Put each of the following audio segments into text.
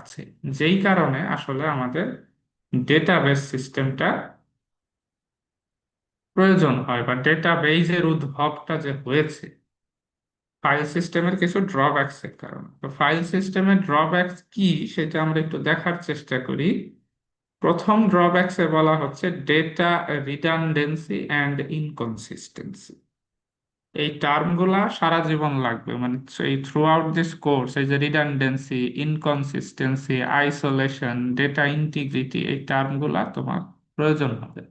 বাড়ছে, যেই কারণে আসলে আমাদের ডেটাবেস সিস্টেমটা প্রয়োজন হয়, বা ডেটাবেজের উদ্ভবটা যে হয়েছে ফাইল সিস্টেমের কিছু ড্রব্যাকস এর কারণে। তো ফাইল সিস্টেমের ড্রব্যাকস কি সেটা আমরা একটু দেখার চেষ্টা করি। প্রথম ড্রব্যাকসে বলা হচ্ছে ডেটা রিডান্ডেন্সি অ্যান্ড ইনকনসিস্টেন্সি। এই টার্মগুলা সারা জীবন লাগবে, মানে এই থ্রু আউট দিস কোর্স, এই যে redundancy, inconsistency, isolation, data integrity, এই টার্মগুলা তোমার প্রয়োজন হবে।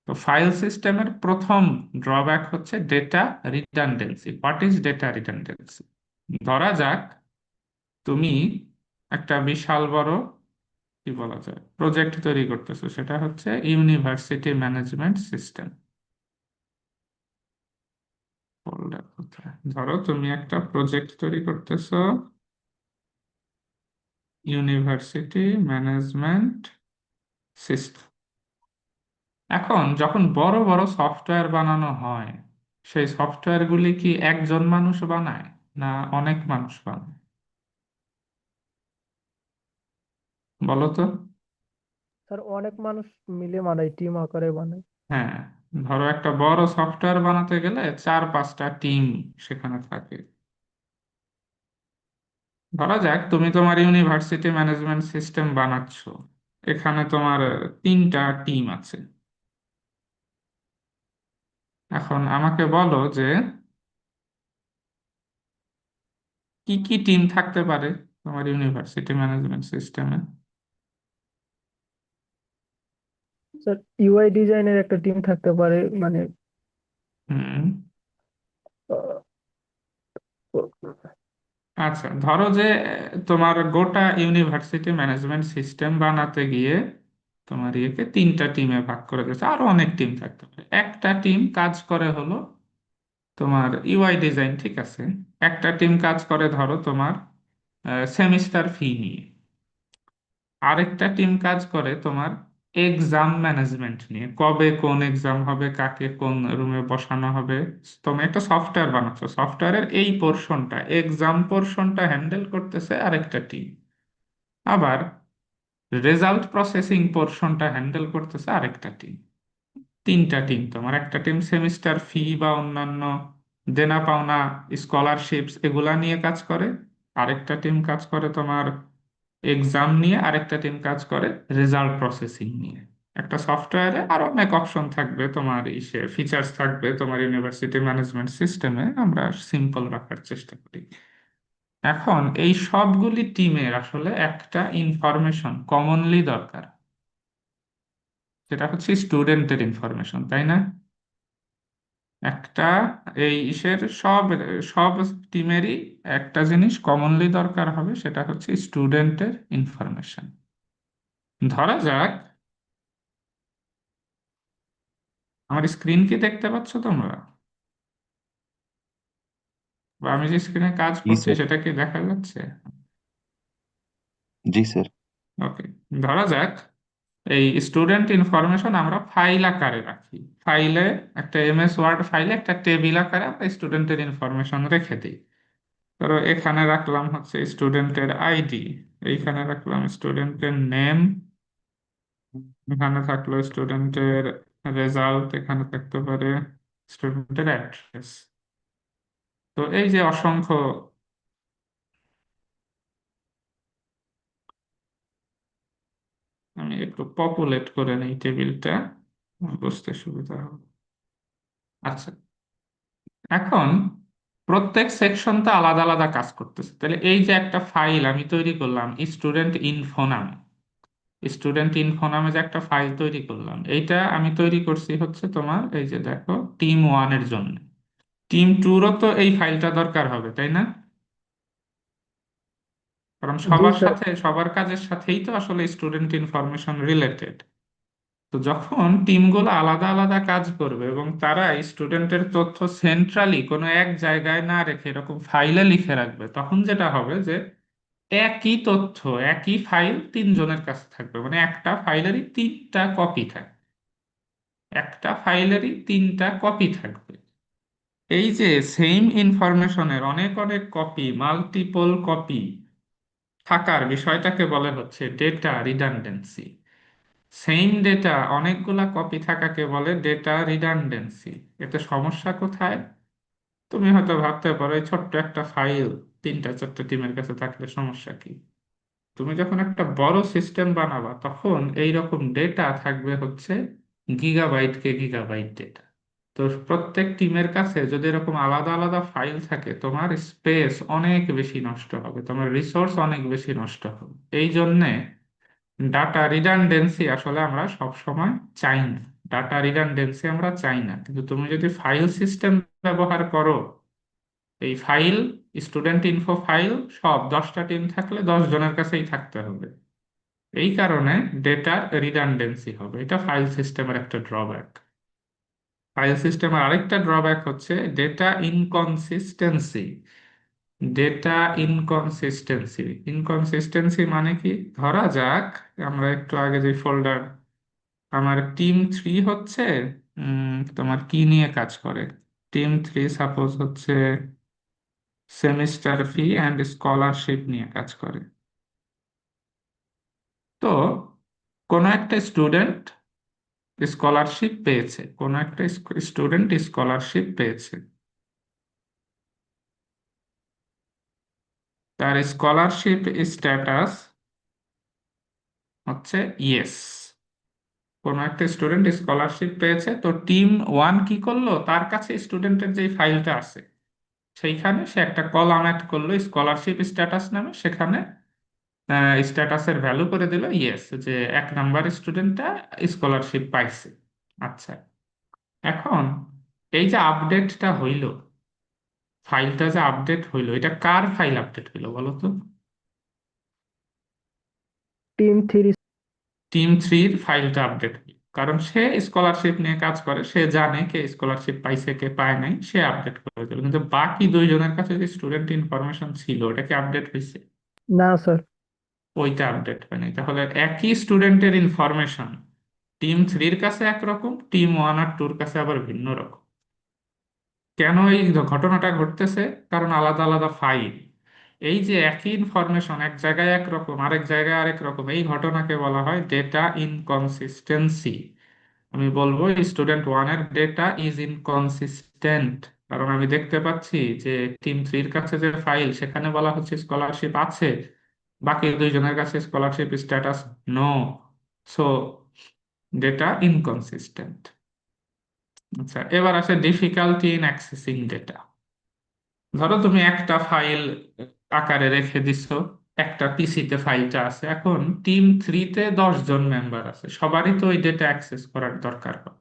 তো ফাইল সিস্টেমের প্রথম ড্রব্যাক হচ্ছে data redundancy. What is data redundancy? ধরা যাক তুমি একটা বিশাল বড়, কি বলা যায়, প্রজেক্ট তৈরি করতেছো, সেটা হচ্ছে ইউনিভার্সিটি ম্যানেজমেন্ট সিস্টেম। ফোল্ডার কোথায়? ধরো তুমি একটা প্রজেক্ট তৈরি করতেছো ইউনিভার্সিটি ম্যানেজমেন্ট সিস্টেম। এখন যখন বড় বড় সফটওয়্যার বানানো হয়, সেই সফটওয়্যারগুলি কি একজন মানুষ বানায় না অনেক মানুষ বানায়? বলো তো। স্যার অনেক মানুষ মিলে বানায়, টিম আকারে বানায়। হ্যাঁ, ধরো একটা বড় সফটওয়্যার বানাতে গেলে 4-5টা টিম সেখানে থাকে। ধরা যাক তুমি তোমার ইউনিভার্সিটি ম্যানেজমেন্ট সিস্টেম বানাচ্ছো, এখানে তোমার 3টা টিম আছে। এখন আমাকে বলো যে কি কি টিম থাকতে পারে তোমার ইউনিভার্সিটি ম্যানেজমেন্ট সিস্টেমে? স্যার ইউআই ডিজাইনের একটা টিম থাকতে পারে, মানে হুম। আহ, আচ্ছা, ধরো যে তোমার গোটা ইউনিভার্সিটি ম্যানেজমেন্ট সিস্টেম বানাতে গিয়ে তোমার ইয়েকে 3টা টিমে ভাগ করে দিয়েছে, আরো অনেক টিম থাকতে পারে। একটা টিম কাজ করে হলো তোমার ইউআই ডিজাইন, ঠিক আছে। একটা টিম কাজ করে ধরো তোমার সেমিস্টার ফি নিয়ে। আরেকটা টিম কাজ করে তোমার এক্সাম ম্যানেজমেন্ট নিয়ে, কবে কোন এক্সাম হবে, কাকে কোন রুমে বসানো হবে। তুমি একটা সফটওয়্যার বানাচ্ছো, সফটওয়্যারের এই পোর্শনটা, এক্সাম পোর্শনটা হ্যান্ডেল করতেছে আরেকটা টিম। আবার রেজাল্ট প্রসেসিং পোর্শনটা হ্যান্ডেল করতেছে আরেকটা টিম। 3টা টিম তোমার। একটা টিম সেমিস্টার ফি বা অন্যান্য দেনা পাওনা, স্কলারশিপস এগুলা নিয়ে কাজ করে। আরেকটা টিম কাজ করে তোমার এক্সাম নিয়ে। আরেকটা টিম কাজ করে রেজাল্ট প্রসেসিং নিয়ে। একটা সফটওয়্যারে আরো অনেক অপশন থাকবে, তোমার ইসে ফিচার্স থাকবে। তোমার ইউনিভার্সিটি ম্যানেজমেন্ট সিস্টেমে আমরা সিম্পল রাখার চেষ্টা করি। এখন এই সবগুলি টিমের আসলে একটা ইনফরমেশন কমনলি দরকার, সেটা হচ্ছে স্টুডেন্টের ইনফরমেশন, তাই না? একটা এই ইসের সব সব টিমেরই একটা জিনিস কমনলি দরকার হবে, সেটা হচ্ছে স্টুডেন্টের ইনফরমেশন। ধরা যাক, আমার স্ক্রিন কি দেখতে পাচ্ছ তোমরা? বা আমি যে স্ক্রিনে কাজ জি করছি স্যার। সেটা কি দেখা যাচ্ছে? জি স্যার। ওকে। ধরা যাক এই স্টুডেন্ট ইনফরমেশন আমরা ফাইল আকারে রাখি। ফাইলে, একটা এমএস ওয়ার্ড ফাইলে একটা টেবিল আকারে আমরা স্টুডেন্টের ইনফরমেশন রেখে দিই। ধরো এখানে রাখলাম হচ্ছে স্টুডেন্টের আইডি, এইখানে রাখলাম স্টুডেন্টের নেম, এখানে থাকলো স্টুডেন্টের রেজাল্ট, এখানে থাকতে পারে স্টুডেন্টের অ্যাড্রেস। তো এই যে অসংখ্য, আমি একটু পপুলেট করে নিই টেবিলটা, বুঝতে সুবিধা হবে। আচ্ছা, এখন প্রত্যেক সেকশন তো আলাদা আলাদা কাজ করতেছে। তাহলে এই যে একটা ফাইল আমি তৈরি করলাম স্টুডেন্ট ইনফো নামে, স্টুডেন্ট ইনফো নামে যে একটা ফাইল তৈরি করলাম, এইটা আমি তৈরি করছি হচ্ছে তোমার এই যে দেখো টিম 1-এর জন্য। টিম 2-রও তো এই ফাইলটা দরকার হবে, তাই না? কারণ জি সবার স্যার। সাথে, সবার কাজের সাথেই তো আসলে স্টুডেন্ট ইনফরমেশন রিলেটেড। তো যখন টিমগুলো আলাদা আলাদা কাজ করবে এবং তারা স্টুডেন্টের তথ্য সেন্ট্রালি কোনো এক জায়গায় না রেখে এরকম ফাইলে লিখে রাখবে, তখন যেটা হবে যে একই তথ্য, একই ফাইল 3জনের কাছে থাকবে, মানে একটা ফাইলেরই 3টা কপি থাকবে। একটা ফাইলেরই 3টা কপি থাকবে। এই যে সেম ইনফরমেশনের অনেক অনেক কপি, মাল্টিপল কপি, থাকার বিষয়টাকে বলে হচ্ছে ডেটা রিডান্ডেন্সি। সেম ডেটা অনেকগুলা কপি থাকাকে বলে ডেটা রিডান্ডেন্সি। এতে সমস্যা কোথায়? তুমি হয়তো ভাবতে পারো এই ছোট্ট একটা ফাইল তিনটা চারটা টিমের কাছে থাকলে সমস্যা কি। তুমি যখন একটা বড় সিস্টেম বানাবা তখন এই রকম ডেটা থাকবে হচ্ছে গিগাবাইট গিগাবাইট ডেটা। তো প্রত্যেক টিমের কাছে যদি এরকম আলাদা আলাদা ফাইল থাকে, তোমার স্পেস অনেক বেশি নষ্ট হবে, তোমার রিসোর্স অনেক বেশি নষ্ট হবে। এই জন্যে ডাটা রিডান্ডেন্সি আসলে আমরা সব সময় চাই না। ডাটা রিডান্ডেন্সি আমরা চাই না, কিন্তু তুমি যদি ফাইল সিস্টেম ব্যবহার করো, এই ফাইল, স্টুডেন্ট ইনফো ফাইল সব 10টা টিম থাকলে 10 জনের কাছেই থাকতে হবে। এই কারণে ডেটার রিডান্ডেন্সি হবে। এটা ফাইল সিস্টেমের একটা ড্রব্যাক। ফাইল সিস্টেমের আরেকটা ড্রব্যাক হচ্ছে data inconsistency. Data inconsistency, inconsistency মানে কি? ধরা যাক আমরা একটু আগে যে ফোল্ডার, আমার টিম 3 হচ্ছে তোমার কি নিয়ে কাজ করে? টিম 3 সাপোজ হচ্ছে সেমিস্টার ফি অ্যান্ড স্কলারশিপ নিয়ে কাজ করে। তো কোনো একটা স্টুডেন্ট স্কলারশিপ পেয়েছে, কোনো একটা স্টুডেন্ট স্কলারশিপ পেয়েছে, তার স্কলারশিপ স্ট্যাটাস হচ্ছে ইয়েস। কোনো একটা স্টুডেন্ট স্কলারশিপ পেয়েছে, তো টিম 1 কি করলো, তার কাছে স্টুডেন্টের যে ফাইলটা আছে সেইখানে সে একটা কলাম অ্যাড করলো স্কলারশিপ স্ট্যাটাস নামে। সেখানে স্ট্যাটাসের ভ্যালু করে দিল ইয়েস, যে 1 নাম্বার স্টুডেন্টটা স্কলারশিপ পাইছে। আচ্ছা, এখন এই যে আপডেটটা হইল, ফাইলটা যে আপডেট হইলো, এটা কার ফাইল আপডেট হইলো বলো তো? টিম 3। টিম 3-র ফাইলটা আপডেট হইলো, কারণ সে স্কলারশিপ নিয়ে কাজ করে, সে জানে কে স্কলারশিপ পাইছে কে পায় নাই, সে আপডেট করে দিল। কিন্তু বাকি 2 জনের কাছে যে স্টুডেন্ট ইনফরমেশন ছিল, ওটা কি আপডেট হয়েছে? না স্যার। ওইটা আপডেট হয় নাই। তাহলে একই স্টুডেন্টের ইনফরমেশন টিম 3-র কাছে একরকম, টিম 1 আর 2-র কাছে আবার ভিন্ন রকম। কেন এই ঘটনাটা ঘটতেছে? কারণ আলাদা আলাদা ফাইল। এই যে একই ইনফরমেশন এক জায়গায় একরকম আরেক জায়গায় আরেক রকম, এই ঘটনাকে বলা হয় ডেটা ইনকনসিস্টেন্সি। আমি বলবো স্টুডেন্ট 1-এর ডেটা ইজ ইনকনসিস্টেন্ট, কারণ আমি দেখতে পাচ্ছি যে টিম 3-র কাছে যে ফাইল সেখানে বলা হচ্ছে স্কলারশিপ আছে, বাকি 2 জনের কাছে scholarship status no. So data inconsistent. আচ্ছা, এবার আসে ডিফিকাল্টি ইন অ্যাক্সেসিং ডেটা। ধরো তুমি একটা ফাইল আকারে রেখে দিছো, একটা পিসিতে ফাইলটা আছে। এখন টিম 3-তে 10 জন মেম্বার আছে, সবারই তো ওই ডেটা অ্যাক্সেস করার দরকার হয়।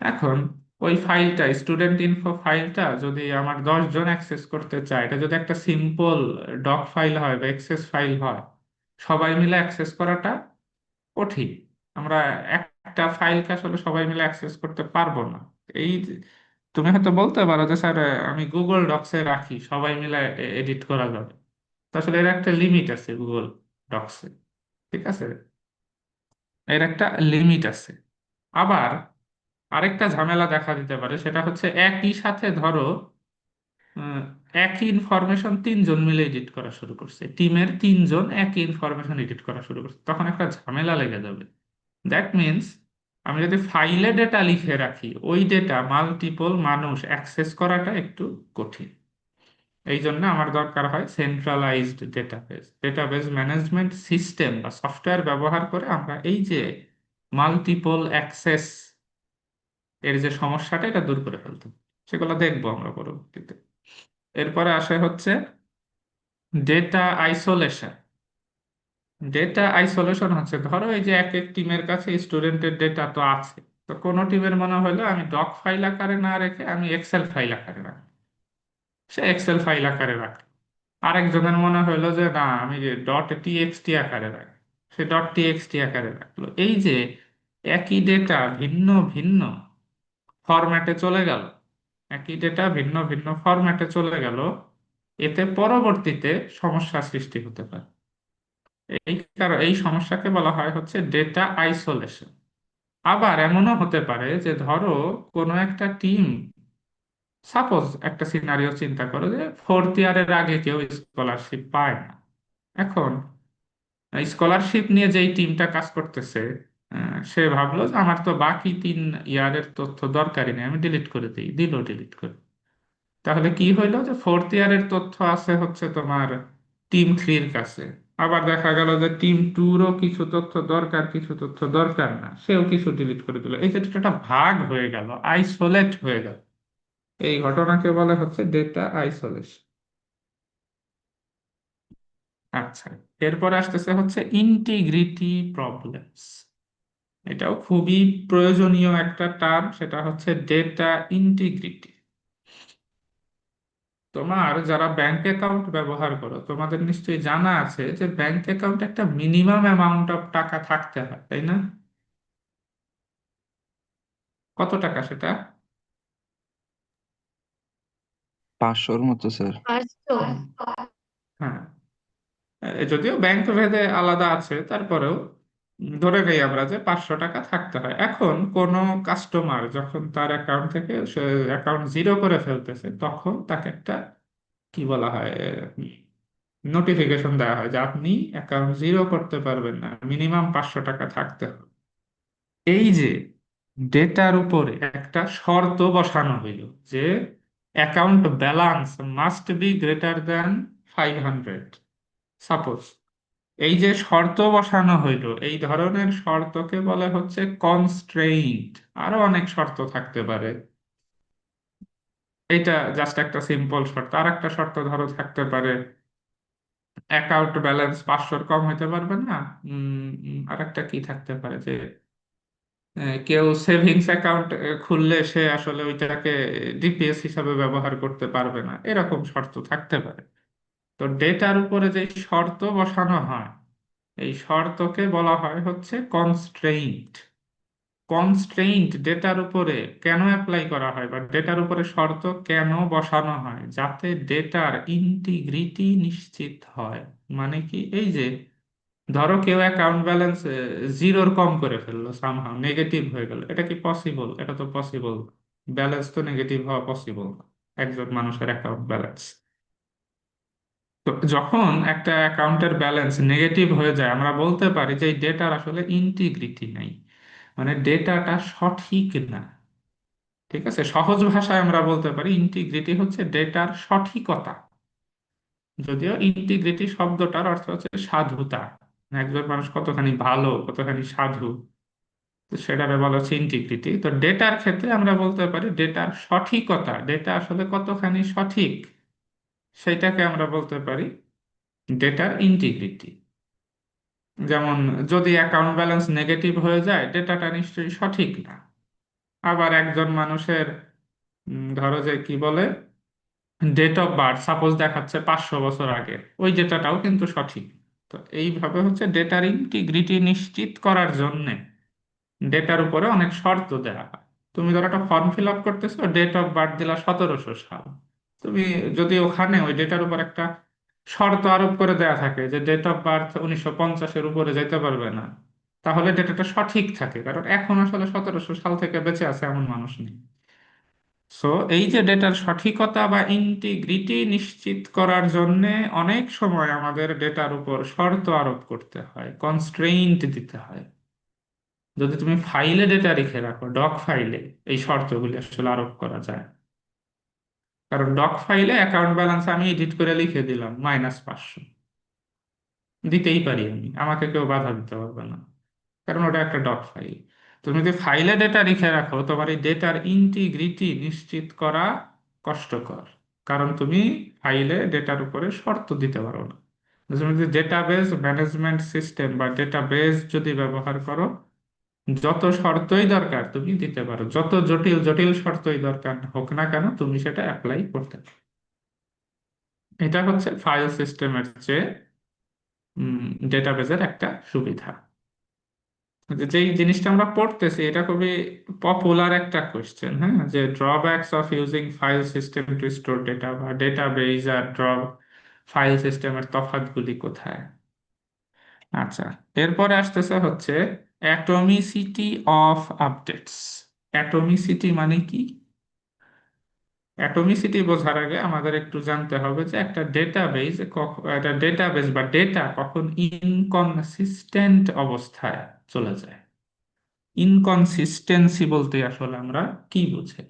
এখন ওই ফাইলটা, স্টুডেন্ট ইনফো ফাইলটা যদি আমার 10 জন অ্যাক্সেস করতে চায়, এটা যদি একটা সিম্পল ডক ফাইল হয় বা এক্সেস ফাইল হয়, সবাই মিলে অ্যাক্সেস করাটা কঠিন। আমরা একটা ফাইলকে আসলে সবাই মিলে অ্যাক্সেস করতে পারবো না। এই তুমি হয়তো বলতে পারো যে স্যার আমি গুগল ডক্সে রাখি, সবাই মিলে এডিট করা যাবে। তো আসলে এর একটা লিমিট আছে গুগল ডক্সে, ঠিক আছে? এর একটা লিমিট আছে। আবার আরেকটা ঝামেলা দেখা দিতে পারে, সেটা হচ্ছে একই সাথে ধরো আহ, একই ইনফরমেশন 3 জন মিলে এডিট করা শুরু করছে, টিমের 3 জন একই ইনফরমেশন এডিট করা শুরু করছে, তখন একটা ঝামেলা লেগে যাবে। দ্যাট মিনস আমি যদি ফাইলে ডেটা লিখে রাখি, ওই ডেটা মাল্টিপল মানুষ অ্যাক্সেস করাটা একটু কঠিন। এই জন্য আমার দরকার হয় centralised database. Database management system বা সফটওয়্যার ব্যবহার করে আমরা এই যে মাল্টিপল অ্যাক্সেস এর যে সমস্যাটা, এটা দূর করে ফেলতে হবে। সেগুলো দেখবো আমরা পরবর্তীতে। এরপরে আসে হচ্ছে ডেটা আইসোলেশন। ডেটা আইসোলেশন হচ্ছে, ধরো এই যে এক এক টিমের কাছে স্টুডেন্টের ডেটা তো আছে, তো কোনো টিমের মনে হলো আমি ডক ফাইল আকারে না রেখে আমি এক্সেল ফাইল আকারে রাখি, সে এক্সেল ফাইল আকারে রাখে। আরেকজনের মনে হলো যে না আমি ডট টিএক্সটি আকারে রাখি, সে ডট টিএক্সটি আকারে রাখলো। এই যে একই ডেটা ভিন্ন ভিন্ন ফরম্যাটে চলে গেল, একই ডেটা ভিন্ন ভিন্ন ফরম্যাটে চলে গেল, এতে পরবর্তীতে সমস্যা সৃষ্টি হতে পারে। এই কারণ এই সমস্যাকে বলা হয় হচ্ছে ডেটা আইসোলেশন। আবার এমনও হতে পারে যে ধরো কোনো একটা টিম, সাপোজ একটা সিনারিও চিন্তা করো যে 4th ইয়ারের আগে কেউ স্কলারশিপ পায় না, এখন স্কলারশিপ নিয়ে যেই টিমটা কাজ করতেছে, সে ভাবলো যে আমার তো বাকি 3 ইয়ারের তথ্য দরকারই নেই, আমি ডিলিট করে দিই, দিল ডিলিট করে। তাহলে কি হইলো যে ফোর্থ ইয়ারের তথ্য আছে হচ্ছে তোমার টিম 3-র কাছে। আবার দেখা গেল যে টিম 2-রও কিছু তথ্য দরকার, কিছু তথ্য দরকার না, সেও কিছু ডিলিট করে দিল। এই ক্ষেত্রে একটা ভাগ হয়ে গেল, আইসোলেট হয়ে গেল। এই ঘটনাকে বলে হচ্ছে ডেটা আইসোলেশন। আচ্ছা, এরপরে আসতেছে হচ্ছে ইন্টিগ্রিটি প্রবলেমস। এটাও খুবই প্রয়োজনীয় একটা টার্ম, সেটা হচ্ছে ডেটা ইন্টিগ্রিটি। তোমার যারা ব্যাংক অ্যাকাউন্ট ব্যবহার করো, তোমাদের নিশ্চয়ই জানা আছে যে ব্যাংক অ্যাকাউন্টে একটা মিনিমাম অ্যামাউন্ট অফ টাকা থাকতে হয়, তাই না? কত টাকা সেটা? 500-র মতো স্যার। হুম, হ্যাঁ। যদিও ব্যাংক ভেদে আলাদা আছে, তারপরেও ধরে নেই আমরা যে 500 টাকা থাকতে হয়। এখন কোনো কাস্টমার যখন তার অ্যাকাউন্ট থেকে অ্যাকাউন্ট জিরো করে ফেলতেছে, তখন তাকে একটা কি বলা হয়, নোটিফিকেশন দেওয়া হয় যে আপনি অ্যাকাউন্ট জিরো করতে পারবেন না, মিনিমাম 500 টাকা থাকতে হবে। এই যে ডেটার উপরে একটা শর্ত বসানো হইল যে account balance must be greater than 500, suppose. এই যে শর্ত বসানো হইল, এই ধরনের শর্তকে বলে হচ্ছে কনস্ট্রেইন্ট। আরো অনেক শর্ত থাকতে পারে, এটা জাস্ট একটা সিম্পল শর্ত। আর একটা শর্ত ধরো থাকতে পারে অ্যাকাউন্ট ব্যালেন্স 500-র কম হইতে পারবে না। আর একটা কি থাকতে পারে যে কেউ সেভিংস অ্যাকাউন্ট খুললে সে আসলে ওইটাকে ডিপিএস হিসাবে ব্যবহার করতে পারবে না, এরকম শর্ত থাকতে পারে। তো ডেটার উপরে যে শর্ত বসানো হয়, এই শর্তকে বলা হয় হচ্ছে কনস্ট্রেইন্ট। কনস্ট্রেইন্ট ডেটার উপরে কেন অ্যাপ্লাই করা হয়, বা ডেটার উপরে শর্ত কেন বসানো হয়? যাতে ডেটার ইন্টিগ্রিটি নিশ্চিত হয়। মানে কি, এই যে ধরো কেউ অ্যাকাউন্ট ব্যালেন্স জিরোর কম করে ফেললো, সামহাও নেগেটিভ হয়ে গেল, এটা কি পসিবল? এটা তো পসিবল। ব্যালেন্স তো নেগেটিভ হওয়া পসিবল, একজন মানুষের অ্যাকাউন্ট ব্যালেন্স। তো যখন একটা অ্যাকাউন্টের ব্যালেন্স নেগেটিভ হয়ে যায়, আমরা বলতে পারি যে এই ডেটার আসলে ইন্টিগ্রিটি নাই, মানে ডেটাটা সঠিক না। ঠিক আছে, সহজ ভাষায় আমরা বলতে পারি ইন্টিগ্রিটি হচ্ছে ডেটার সঠিকতা। যদিও ইন্টিগ্রিটি শব্দটার অর্থ হচ্ছে সাধুতা, একজন মানুষ কতখানি ভালো, কতখানি সাধু, তো সেটারে বলা হচ্ছে ইন্টিগ্রিটি। তো ডেটার ক্ষেত্রে আমরা বলতে পারি ডেটার সঠিকতা, ডেটা আসলে কতখানি সঠিক, সেটাকে আমরা বলতে পারি ডেটার ইন্টিগ্রিটি। যেমন যদি অ্যাকাউন্ট ব্যালেন্স নেগেটিভ হয়ে যায়, ডেটাটা নিশ্চয়ই সঠিক না। আবার একজন মানুষের ধরো যে কি বলে, ডেট অফ বার্থ সাপোজ দেখাচ্ছে 500 বছর আগে, ওই ডেটাটাও কিন্তু সঠিক। তো এইভাবে হচ্ছে ডেটার ইন্টিগ্রিটি নিশ্চিত করার জন্য ডেটার উপরে অনেক শর্ত দেওয়া হয়। তুমি ধরো একটা ফর্ম ফিল আপ করতেছো, ডেট অফ বার্থ দিলা 1700 সাল। তুমি যদি ওখানে ওই ডেটার উপর একটা শর্ত আরোপ করে দেয়া থাকে যে ডেট অফ বার্থ 1950-এর উপরে যেতে পারবে না, তাহলে ডেটাটা সঠিক থাকে, কারণ এখন আসলে 1700 সাল থেকে বেঁচে আছে এমন মানুষ নেই। সো এই যে ডেটার সঠিকতা বা ইন্টিগ্রিটি নিশ্চিত করার জন্য অনেক সময় আমাদের ডেটার উপর শর্ত আরোপ করতে হয়, কনস্ট্রেইন্ট দিতে হয়। যদি তুমি ফাইলে ডেটা লিখে রাখো, ডক ফাইলে, এই শর্তগুলি আসলে আরোপ করা যায়। কারণ ডক ফাইলে অ্যাকাউন্ট ব্যালেন্স আমি এডিট করে লিখে দিলাম -500, দিতেই পারি আমি, আমাকে কেউ বাধা দিতে পারবে না, কারণ ওটা একটা ডক ফাইল। তুমি যদি ফাইলে ডেটা লিখে রাখো, তোমার এই ডেটার ইন্টিগ্রিটি নিশ্চিত করা কষ্টকর, কারণ তুমি ফাইলে ডেটার উপরে শর্ত দিতে পারো না। তুমি যদি ডেটাবেজ ম্যানেজমেন্ট সিস্টেম বা ডেটাবেজ যদি ব্যবহার করো, যত শর্তই দরকার তুমি দিতে পারো, যত জটিল জটিল শর্তই দরকার হোক না কেন, তুমি সেটা অ্যাপ্লাই করতে পারো। এটা হচ্ছে ফাইল সিস্টেমের চেয়ে ডেটাবেজের একটা সুবিধা। যেই জিনিসটা আমরা পড়তেছি, এটা খুবই পপুলার একটা কোশ্চেন, হ্যাঁ, যে drawbacks of using file system two store data, বা ডেটাবেজ আর ফাইল সিস্টেমের তফাৎগুলি কোথায়। আচ্ছা, এরপরে আসতেছে হচ্ছে অ্যাটমিসিটি অফ আপডেটস। অ্যাটমিসিটি মানে কি? অ্যাটমিসিটি বোঝার আগে আমাদের একটু জানতে হবে যে একটা ডেটাবেজ, একটা ডেটাবেজ বা ডেটা কখন ইনকনসিস্টেন্ট অবস্থায় চলে যায়। ইনকনসিস্টেন্সি বলতে আসলে আমরা কি বুঝি?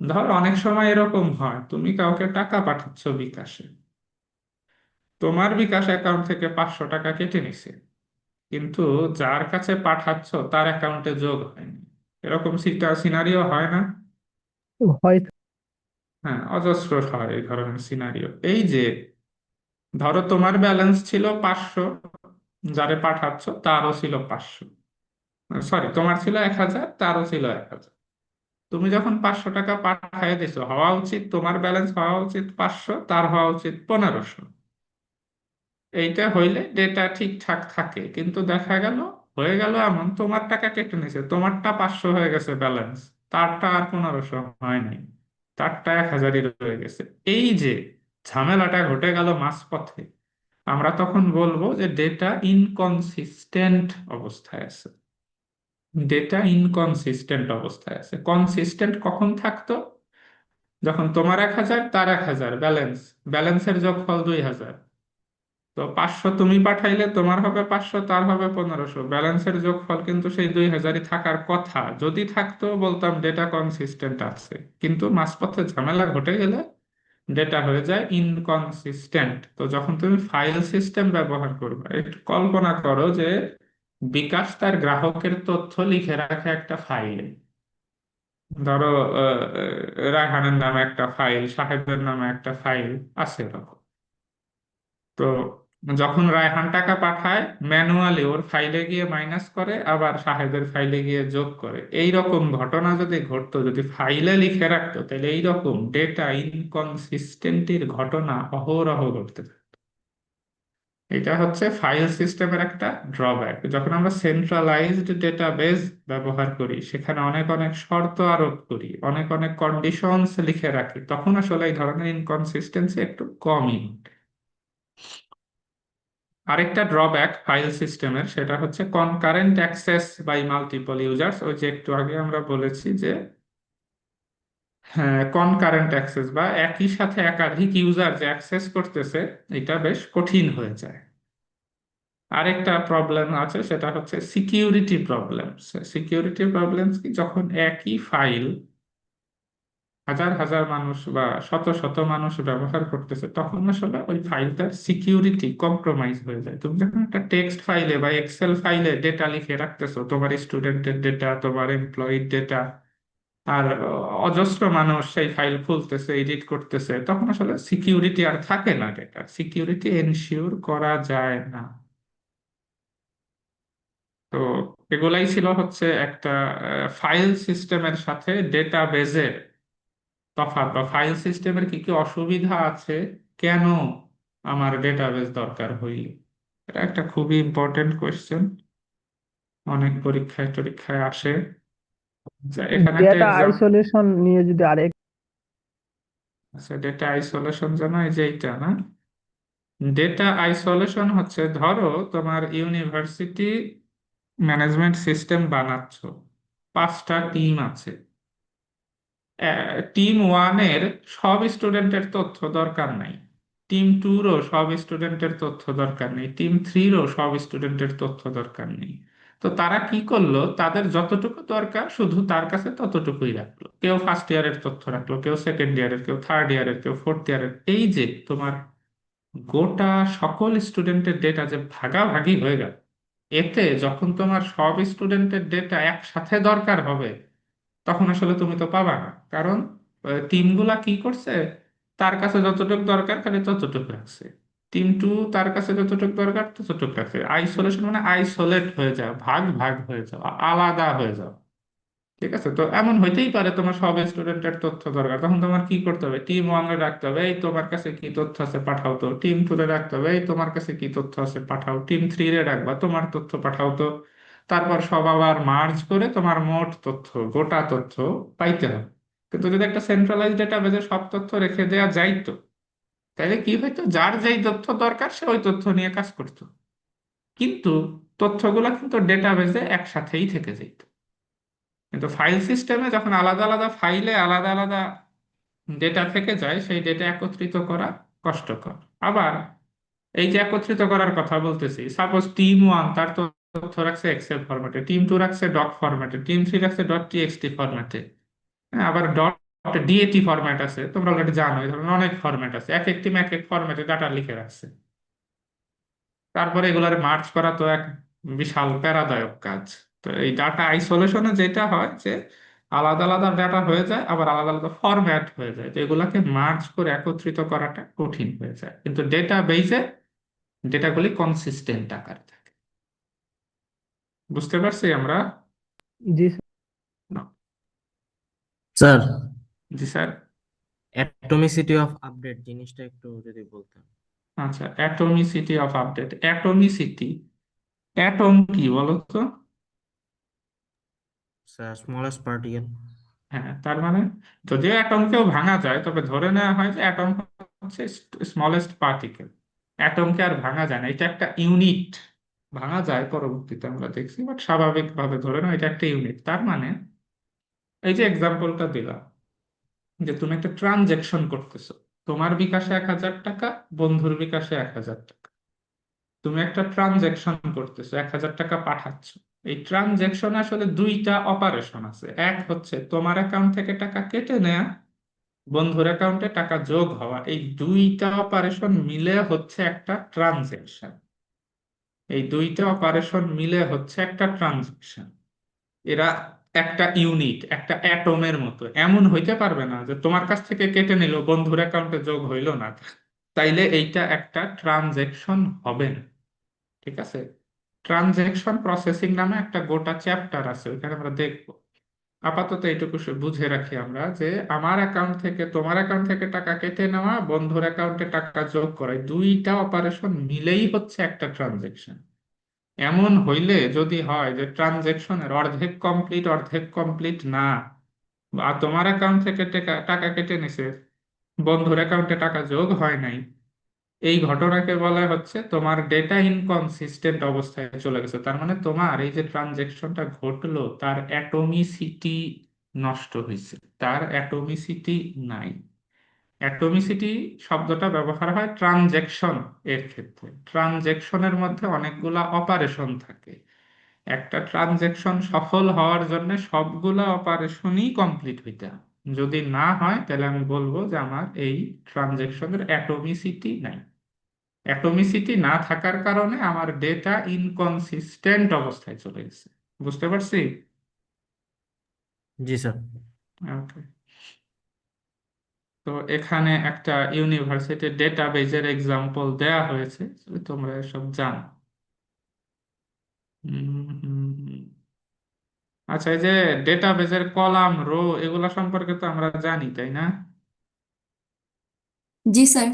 ধর অনেক সময় এরকম হয়, তুমি কাউকে টাকা পাঠাচ্ছ বিকাশে, তোমার বিকাশ অ্যাকাউন্ট থেকে 500 টাকা কেটে নিছে, কিন্তু যার কাছে পাঠাচ্ছ তার অ্যাকাউন্টে যোগ হয়নি। এরকম সিনারিও হয় না? হয়। হ্যাঁ, অজস্র হয় এই ধরনের সিনারিও। এই যে ধরো তোমার ব্যালেন্স ছিল 500, যারে পাঠাচ্ছ তারও ছিল 500, সরি তোমার ছিল 1000, তারও ছিল 1000। তুমি যখন 500 টাকা পাঠিয়ে দিছো, হওয়া উচিত তোমার ব্যালেন্স হওয়া উচিত 500, তার হওয়া উচিত 1500। এইটা হইলে ডেটা ঠিকঠাক থাকে, কিন্তু দেখা গেল হয়ে গেল এমন তোমার টাকা কেটে নিছে, তোমারটা 500 হয়ে গেছে ব্যালেন্স, তারটা আর 1500 হয়নি, তারটা 1000-ই রয়ে গেছে। এই যে ঝামেলাটা ঘটে গেল মাঝপথে, আমরা তখন বলবো যে ডেটা ইনকনসিস্টেন্ট অবস্থায় আছে। ডেটা ইনকনসিস্টেন্ট অবস্থায় আছে। কনসিস্টেন্ট কখন থাকতো? যখন তোমার 1000, তার 1000, ব্যালেন্সের যোগফল 2000। তো 500 তুমি পাঠাইলে তোমার হবে 500, তার হবে 1500, ব্যালেন্সের যোগফল কিন্তু সেই 2000-ই থাকার কথা। যদি থাকতো বলতাম ডেটা কনসিস্টেন্ট আছে, কিন্তু মাঝপথে ঝামেলা ঘটে গেলে ডেটা হয়ে যায় ইনকনসিস্টেন্ট। তো যখন তুমি ফাইল সিস্টেম ব্যবহার করবে, একটু কল্পনা করো যে বিকাশ তার গ্রাহকের তথ্য লিখে রাখে একটা ফাইলে। ধরো রায়হানের নামে একটা ফাইল, সাহেবের নামে একটা ফাইল আছে এরকম। তো যখন রায়হান টাকা পাঠায়, ম্যানুয়ালি ওর ফাইলে গিয়ে মাইনাস করে, আবার সাহেবের ফাইলে গিয়ে যোগ করে। এই রকম ঘটনা যদি ঘটতো, যদি ফাইলে লিখে রাখতো, তাহলে এইরকম ডেটা ইনকনসিস্টেন্টির ঘটনা অহরহ ঘটতে থাকতো। এটা হচ্ছে ফাইল সিস্টেমের একটা ড্রব্যাক। যখন আমরা সেন্ট্রালাইজড ডেটাবেজ ব্যবহার করি, সেখানে অনেক অনেক শর্ত আরোপ করি, অনেক অনেক কন্ডিশনস লিখে রাখি, তখন আসলে এই ধরনের ইনকনসিস্টেন্সি একটু কমই ঘটে। আরেকটা ড্রব্যাক ফাইল সিস্টেমের, সেটা হচ্ছে concurrent access by multiple users. ওই যে একটু আগে আমরা বলেছি যে হ্যাঁ, কনকারেন্ট অ্যাক্সেস বা একই সাথে একাধিক ইউজার যে অ্যাক্সেস করতেছে, এটা বেশ কঠিন হয়ে যায়। আরেকটা প্রবলেম আছে, সেটা হচ্ছে সিকিউরিটি প্রবলেমস। সিকিউরিটি প্রবলেমস কি, যখন একই ফাইল হাজার হাজার মানুষ বা শত শত মানুষ ব্যবহার করতেছে, তখন আসলে ওই ফাইলটার সিকিউরিটি কম্প্রোমাইজ হয়ে যায়। তুমি যখন একটা টেক্সট ফাইলে বা এক্সেল ফাইলে ডেটা লিখে রাখতেছো, তোমার স্টুডেন্টের ডেটা, তোমার এমপ্লয়ির ডেটা, আর অজস্র মানুষ সেই ফাইল খুলতেছে, এডিট করতেছে, তখন আসলে সিকিউরিটি আর থাকে না, ডেটা সিকিউরিটি এনশিওর করা যায় না। তো এগুলাই ছিল হচ্ছে একটা ফাইল সিস্টেমের সাথে ডেটাবেজের তফাৎ, বা ফাইল সিস্টেমের কি কি অসুবিধা আছে, কেন আমার ডেটাবেজ দরকার হইল। এটা একটা খুবই ইম্পর্টেন্ট কোয়েশ্চেন, অনেক পরীক্ষায় টরীক্ষায় আসে। এখানে একটা ডেটা এক্সাম আইসোলেশন নিয়ে যদি আরেক আছে, ডেটা আইসোলেশন, যেন এই যে এইটা না, ডেটা আইসোলেশন হচ্ছে ধরো তোমার ইউনিভার্সিটি ম্যানেজমেন্ট সিস্টেম বানাচ্ছো, 5টা টিম আছে। টিম ওয়ানের সব স্টুডেন্টের তথ্য দরকার নাই, টিম টুরও সব স্টুডেন্টের তথ্য দরকার নেই, টিম থ্রিরও সব স্টুডেন্টের তথ্য দরকার নেই। তো তারা কি করলো, তাদের যতটুকু দরকার শুধু তার কাছে ততটুকুই রাখলো। কেউ ফার্স্ট ইয়ারের তথ্য রাখলো, কেউ সেকেন্ড ইয়ারের, কেউ থার্ড ইয়ারের, কেউ ফোর্থ ইয়ারের। এই যে তোমার গোটা সকল স্টুডেন্টের ডেটা যে ভাগাভাগি হয়ে গেল, এতে যখন তোমার সব স্টুডেন্টের ডেটা একসাথে দরকার হবে, তখন আসলে তুমি তো পাবা না। কারণ টিমগুলা কি করছে, তার কাছে যতটুকু দরকার খালি ততটুকু রাখছে, টিম টু তার কাছে যতটুকু দরকার ততটুকু রাখছে। আইসোলেশন মানে আইসোলেট হয়ে যাওয়া, ভাগ ভাগ হয়ে যাওয়া, আলাদা হয়ে যাওয়া। ঠিক আছে, তো এমন হইতেই পারে তোমার সব স্টুডেন্টের তথ্য দরকার, তখন তোমার কি করতে হবে, টিম ওয়ান এ রাখতে হবে, এই তোমার কাছে কি তথ্য আছে পাঠাও তো। টিম টু রে রাখতে হবে, এই তোমার কাছে কি তথ্য আছে পাঠাও। টিম থ্রি রে রাখবা, তোমার তথ্য পাঠাও তো। তারপর সব আবার মার্জ করে তোমার মোট তথ্য, গোটা তথ্য পাইতে হবে। কিন্তু যদি একটা সেন্ট্রালাইজ ডেটাবেজে সব তথ্য রেখে দেওয়া যাইতো, তাহলে কি হইতো, যার যেই তথ্য দরকার সে ওই তথ্য নিয়ে কাজ করতো, কিন্তু তথ্যগুলো কিন্তু ডেটাবেজে একসাথেই থেকে যেত। কিন্তু ফাইল সিস্টেমে যখন আলাদা আলাদা ফাইলে আলাদা আলাদা ডেটা থেকে যায়, সেই ডেটা একত্রিত করা কষ্টকর। আবার এই যে একত্রিত করার কথা বলতেছি, সাপোজ টিম ওয়ান তার তথ্য রাখছে এক্সেল ফরম্যাটে, টিম টু রাখছে ডক ফরম্যাটে, টিম থ্রি রাখছে ডট টিএক্সটি ফরম্যাটে, আবার ডট ডিএটি ফরম্যাট আছে, তোমরা অলরেডি জানো এই ধরনের অনেক ফরম্যাট আছে, এক এক টিম এক এক ফরম্যাটে ডাটা লিখে রাখছে। তারপরে এগুলার মার্জ করা তো এক বিশাল প্যারাদায়ক কাজ। তো এই ডাটা আইসোলেশনে যেটা হয় যে আলাদা আলাদা ডাটা হয়ে যায়, আবার আলাদা আলাদা ফরম্যাট হয়ে যায়, তো এগুলাকে মার্জ করে একত্রিত করাটা কঠিন হয়ে যায়। কিন্তু ডেটা বেইজে ডেটাগুলি কনসিস্টেন্ট আকারে থাকে। বুঝতে পারছি আমরা? জি না। স্যার, জি স্যার। অ্যাটমিসিটি অফ আপডেট জিনিসটা একটু যদি বলতেন। আচ্ছা, atomicity of update, atomicity, atom কি বলো তো? Sir, smallest particle. হ্যাঁ, তার মানে যদিও অ্যাটমকেও ভাঙা যায়, তবে ধরে নেওয়া হয় যে অ্যাটম হচ্ছে স্মলেস্ট পার্টিকেল। অ্যাটমকে আর ভাঙা যায় না, এটা একটা ইউনিট। ভাঙা যায় পরবর্তীতে আমরা দেখছি, বাট স্বাভাবিকভাবে ধরে নাও এটা একটা ইউনিট। তার মানে এই যে এক্সাম্পলটা দিলাম, যে তুমি একটা ট্রানজেকশন করতেছো, তোমার বিকাশে 1,000 টাকা, বন্ধুর বিকাশে 1,000 টাকা। তুমি একটা ট্রানজেকশন করতেছো, 1,000 টাকা পাঠাচ্ছ। এই ট্রানজেকশনে আসলে দুইটা অপারেশন আছে, এক হচ্ছে তোমার অ্যাকাউন্ট থেকে টাকা কেটে নেয়া, বন্ধুর অ্যাকাউন্টে টাকা যোগ হওয়া। এই দুইটা অপারেশন মিলে হচ্ছে একটা ট্রানজেকশন। এই দুইটা অপারেশন মিলে হচ্ছে একটা ট্রানজেকশন। এরা একটা ইউনিট, একটা অ্যাটমের মতো। এমন হইতে পারবে না যে তোমার কাছ থেকে কেটে নিল, বন্ধুর অ্যাকাউন্টে যোগ হইল না, তাইলে এইটা একটা ট্রানজেকশন হবে না। ঠিক আছে? ট্রানজেকশন প্রসেসিং নামে একটা গোটা চ্যাপ্টার আছে, ওইখানে আমরা দেখবো। আপাতত এইটুকু বুঝে রাখি আমরা, যে আমার অ্যাকাউন্ট থেকে তোমার অ্যাকাউন্ট থেকে টাকা কেটে নেওয়া, বন্ধুর অ্যাকাউন্টে টাকা যোগ করা, এই দুইটা অপারেশন মিলেই হচ্ছে একটা ট্রানজেকশন। এমন হইলে যদি হয় যে ট্রানজেকশনের অর্ধেক কমপ্লিট অর্ধেক কমপ্লিট না, বা তোমার অ্যাকাউন্ট থেকে টাকা টাকা কেটে নিছে, বন্ধুর অ্যাকাউন্টে টাকা যোগ হয় নাই, এই ঘটনাকে বলা হচ্ছে তোমার ডেটা ইনকনসিস্টেন্ট অবস্থায় চলে গেছে। তার মানে তোমার এই যে ট্রানজেকশনটা ঘটলো তার অ্যাটমিসিটি নষ্ট হয়েছে, তার অ্যাটমিসিটি নাই। অ্যাটমিসিটি শব্দটা ব্যবহার হয় ট্রানজেকশন এর ক্ষেত্রে। ট্রানজেকশনের মধ্যে অনেকগুলা অপারেশন থাকে, একটা ট্রানজেকশন সফল হওয়ার জন্য সবগুলা অপারেশনই কমপ্লিট হইতে হবে। যদি না হয় তাহলে আমি বলবো যে আমার এই ট্রানজেকশনের অ্যাটমিসিটি নাই। অ্যাটমিসিটি না থাকার কারণে আমার ডেটা ইনকনসিস্টেন্ট অবস্থায় চলে গেছে। বুঝতে পারছি? জি স্যার। ওকে। তো এখানে একটা ইউনিভার্সিটির ডেটাবেজের এক্সাম্পল দেয়া হয়েছে, তোমরা এসব জানো। হুম, হুম, হুম। আচ্ছা, এই যে ডেটাবেজের কলাম, রো, এগুলা সম্পর্কে তো আমরা জানি, তাই না? জি স্যার।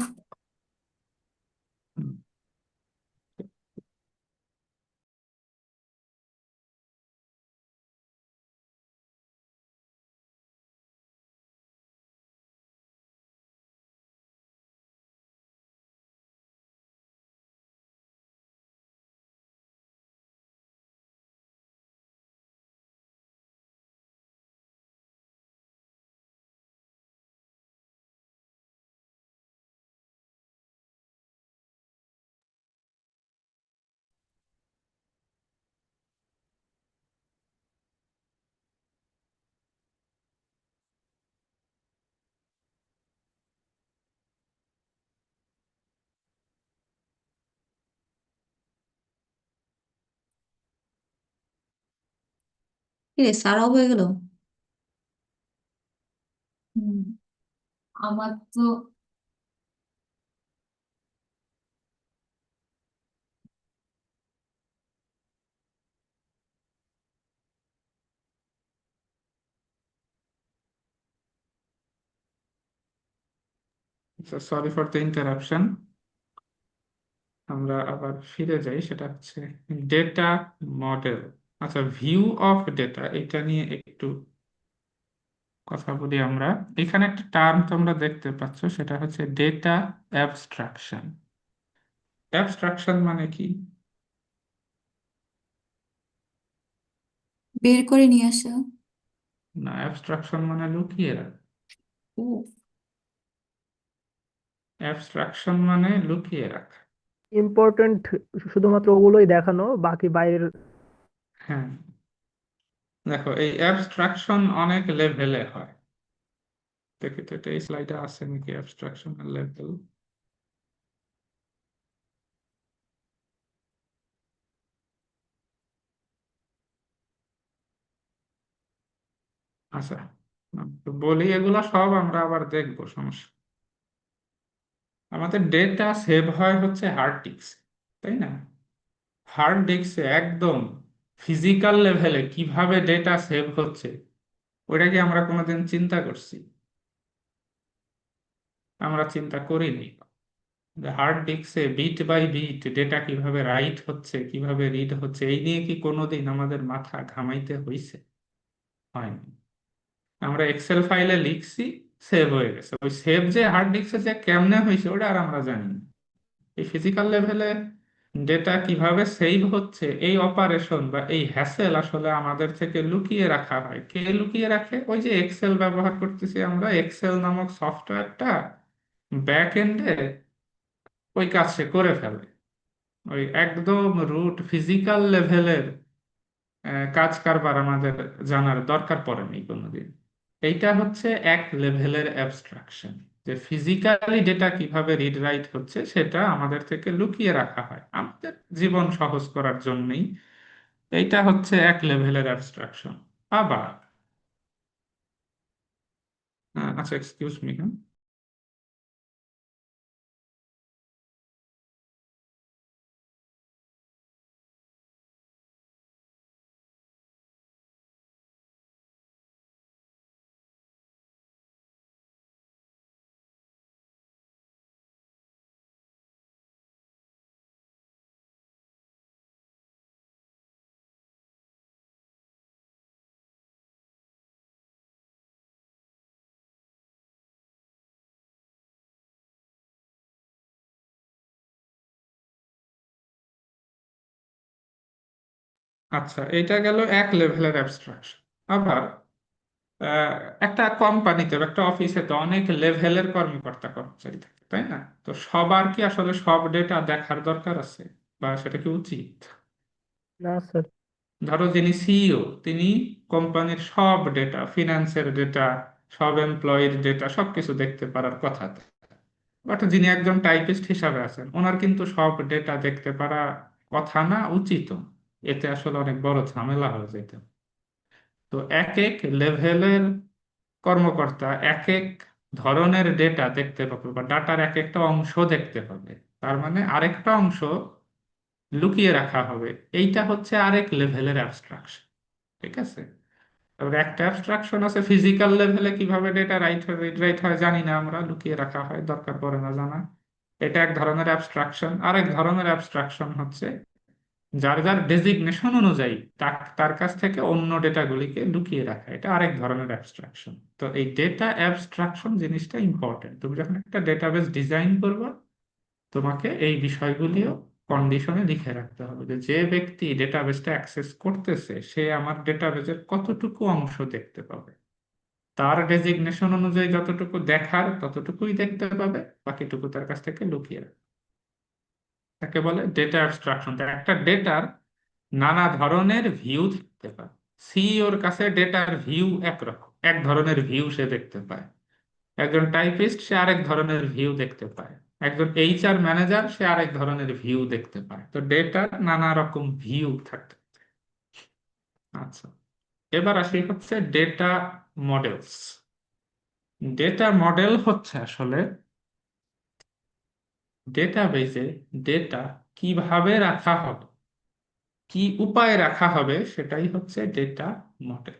কিরে সারাও হয়ে গেল? হুম, আমার তো সরি ফর দ্য ইন্টারাপশন। আমরা আবার ফিরে যাই, সেটা হচ্ছে ডেটা মডেল। আচ্ছা, ভিউ অফ ডেটা, এটা নিয়ে একটু কথা বলি আমরা। এখানে একটা টার্ম তোমরা দেখতে পাচ্ছ, সেটা হচ্ছে ডেটা অ্যাবস্ট্রাকশন। অ্যাবস্ট্রাকশন মানে কি? বের করে নিয়ে আসা। না, অ্যাবস্ট্রাকশন মানে লুকিয়ে রাখা। ও, অ্যাবস্ট্রাকশন মানে লুকিয়ে রাখা। ইম্পর্টেন্ট শুধুমাত্র ওগুলোই দেখানো, বাকি বাইরের। হ্যাঁ, দেখো এই অ্যাবস্ট্রাকশন অনেক লেভেলে হয়। দেখি তো এটা এই স্লাইডে আছে নাকি অ্যাবস্ট্রাকশনের লেভেল। আচ্ছা, তো বলি এগুলা সব আমরা আবার দেখবো, সমস্যা। আমাদের ডেটা সেভ হয় হচ্ছে হার্ড ডিস্ক, তাই না? হার্ড ডিস্কে একদম ফিজিক্যাল লেভেলে কিভাবে ডেটা সেভ হচ্ছে ওইটা কি আমরা কোনোদিন চিন্তা করছি? আমরা চিন্তা করিনি। হার্ড ডিস্কে বিট বাই বিট ডেটা কিভাবে রাইট হচ্ছে কিভাবে রিড হচ্ছে এই নিয়ে কি কোনোদিন আমাদের মাথা ঘামাইতে হয়েছে? হয়নি। আমরা এক্সেল ফাইলে লিখছি, সেভ হয়ে গেছে। ওই সেভ যে হার্ড ডিস্কে যে কেমনে হয়েছে ওটা আর আমরা জানি না। এই ফিজিক্যাল লেভেলে ডেটা কিভাবে সেভ হচ্ছে এই অপারেশন বা এই হ্যাসেল আসলে আমাদের থেকে লুকিয়ে রাখা হয়। কে লুকিয়ে রাখে? ওই যে এক্সেল ব্যবহার করতেছি আমরা, এক্সেল নামক সফটওয়্যারটা ব্যাক এন্ডে ওই কাজ সে করে ফেলে। ওই একদম রুট ফিজিক্যাল লেভেলের কাজ কারবার আমাদের জানার দরকার পড়েনি কোনোদিন। এইটা হচ্ছে এক লেভেলের অ্যাবস্ট্রাকশন, যে ফিজিক্যালি ডেটা কিভাবে রিড রাইট হচ্ছে সেটা আমাদের থেকে লুকিয়ে রাখা হয় আমাদের জীবন সহজ করার জন্যই। এইটা হচ্ছে এক লেভেলের অ্যাবস্ট্রাকশন। আবার আচ্ছা, এক্সকিউজ মি। আচ্ছা, এটা গেল এক লেভেলের অ্যাবস্ট্রাকশন। আবার আহ, একটা কোম্পানিতে একটা অফিসে তো অনেক লেভেলের কর্মকর্তা কর্মচারী থাকে, তাই না? তো সবার কি আসলে সব ডেটা দেখার দরকার আছে, বা সেটা কি উচিত? না স্যার। ধরো যিনি সিইও, তিনি কোম্পানির সব ডেটা, ফিনান্সের ডেটা, সব এমপ্লয়ির ডেটা সবকিছু দেখতে পারার কথা। বাট যিনি একজন টাইপিস্ট হিসাবে আছেন ওনার কিন্তু সব ডেটা দেখতে পারা কথা না, উচিত। এতে আসলে অনেক বড় ঝামেলা হয়ে যেত। তো এক এক লেভেলের কর্মকর্তা এক এক ধরনের ডেটা দেখতে পাবে, বা ডাটার এক একটা অংশ দেখতে পাবে। তার মানে আরেকটা অংশ লুকিয়ে রাখা হবে। এইটা হচ্ছে আরেক লেভেলের অ্যাবস্ট্রাকশন। ঠিক আছে? তারপরে একটা অ্যাবস্ট্রাকশন আছে ফিজিক্যাল লেভেলে কিভাবে ডেটা রিড রাইট হয় জানি না আমরা, লুকিয়ে রাখা হয়, দরকার পড়ে না জানা। এটা এক ধরনের অ্যাবস্ট্রাকশন। আরেক ধরনের অ্যাবস্ট্রাকশন হচ্ছে যার যার ডেজিগনেশন অনুযায়ী তার কাছ থেকে অন্য ডেটাগুলিকে লুকিয়ে রাখা। এটা আরেক ধরনের অ্যাবস্ট্রাকশন। তো এই ডেটা অ্যাবস্ট্রাকশন জিনিসটা ইম্পর্টেন্ট। তুমি যখন একটা ডেটাবেস ডিজাইন করবে তোমাকে এই বিষয়গুলিও কন্ডিশনে লিখে রাখতে হবে, যে যে ব্যক্তি ডেটাবেসটা অ্যাক্সেস করতেছে সে আমার ডেটাবেসের কতটুকু অংশ দেখতে পাবে। তার ডেজিগনেশন অনুযায়ী যতটুকু দেখার ততটুকুই দেখতে পাবে, বাকিটুকু তার কাছ থেকে লুকিয়ে রাখবে। তাকে বলে ডেটা অ্যাবস্ট্রাকশন। একটা ডেটার নানা ধরনের ভিউ থাকতে পারে। সিইওর কাছে ডেটার ভিউ একরকম, এক ধরনের ভিউ সে দেখতে পায়। একজন টাইপিস্ট সে আরেক ধরনের ভিউ দেখতে পায়। একজন এইচআর ম্যানেজার সে আরেক ধরনের ভিউ দেখতে পায়। তো ডেটার নানা রকম ভিউ থাকতে পারে। আচ্ছা, এবার আসি হচ্ছে ডেটা মডেলস। ডেটা মডেল হচ্ছে আসলে ডেটাবেজে ডেটা কিভাবে রাখা হবে, কি উপায়ে রাখা হবে, সেটাই হচ্ছে ডেটা মডেল।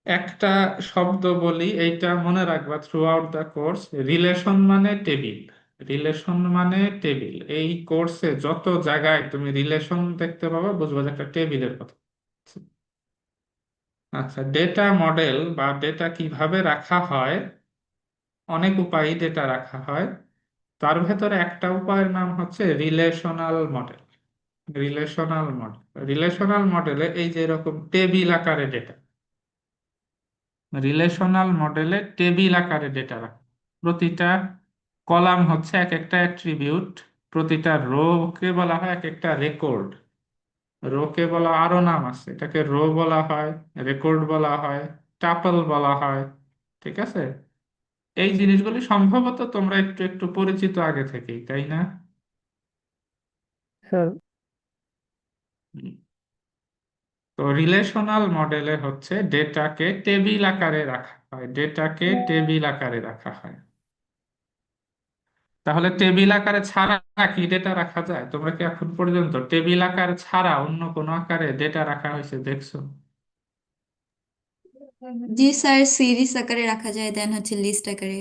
একটা শব্দ বলি, এইটা মনে রাখবা through out the course. Relation মানে টেবিল। রিলেশন মানে টেবিল। এই কোর্সে যত জায়গায় তুমি রিলেশন দেখতে পাবা বুঝবা যে একটা টেবিলের কথা। আচ্ছা, ডেটা মডেল বা ডেটা কিভাবে রাখা হয়, অনেক উপায়ে ডেটা রাখা হয়। তার ভেতরে একটা উপায়ের নাম হচ্ছে relational model. Relational model, relational মডেলে এই যে এরকম টেবিল আকারে ডেটা, রিলেশনাল মডেলে টেবিল আকারে ডেটা রাখা। প্রতিটা কলাম হচ্ছে এক একটা অ্যাট্রিবিউট, প্রতিটা রো কে বলা হয় এক একটা রেকর্ড। রো কে বলা আরো নাম আছে, এটাকে রো বলা হয়, রেকর্ড বলা হয়, টাপল বলা হয়। ঠিক আছে, এই জিনিসগুলি সম্ভবত তোমরা একটু একটু পরিচিত আগে থেকেই, তাই না? স্যার। হুম। তো রিলেশনাল মডেলে হচ্ছে ডেটাকে টেবিল আকারে রাখা হয়, ডেটাকে টেবিল আকারে রাখা হয়। তাহলে টেবিল আকারে ছাড়া কি ডেটা রাখা যায়? তোমরা কি এখন পর্যন্ত টেবিল আকার ছাড়া অন্য কোনো আকারে ডেটা রাখা হয়েছে দেখছো? জি স্যার, সিরিজ আকারে রাখা যায়, দেন হচ্ছে লিস্ট আকারে।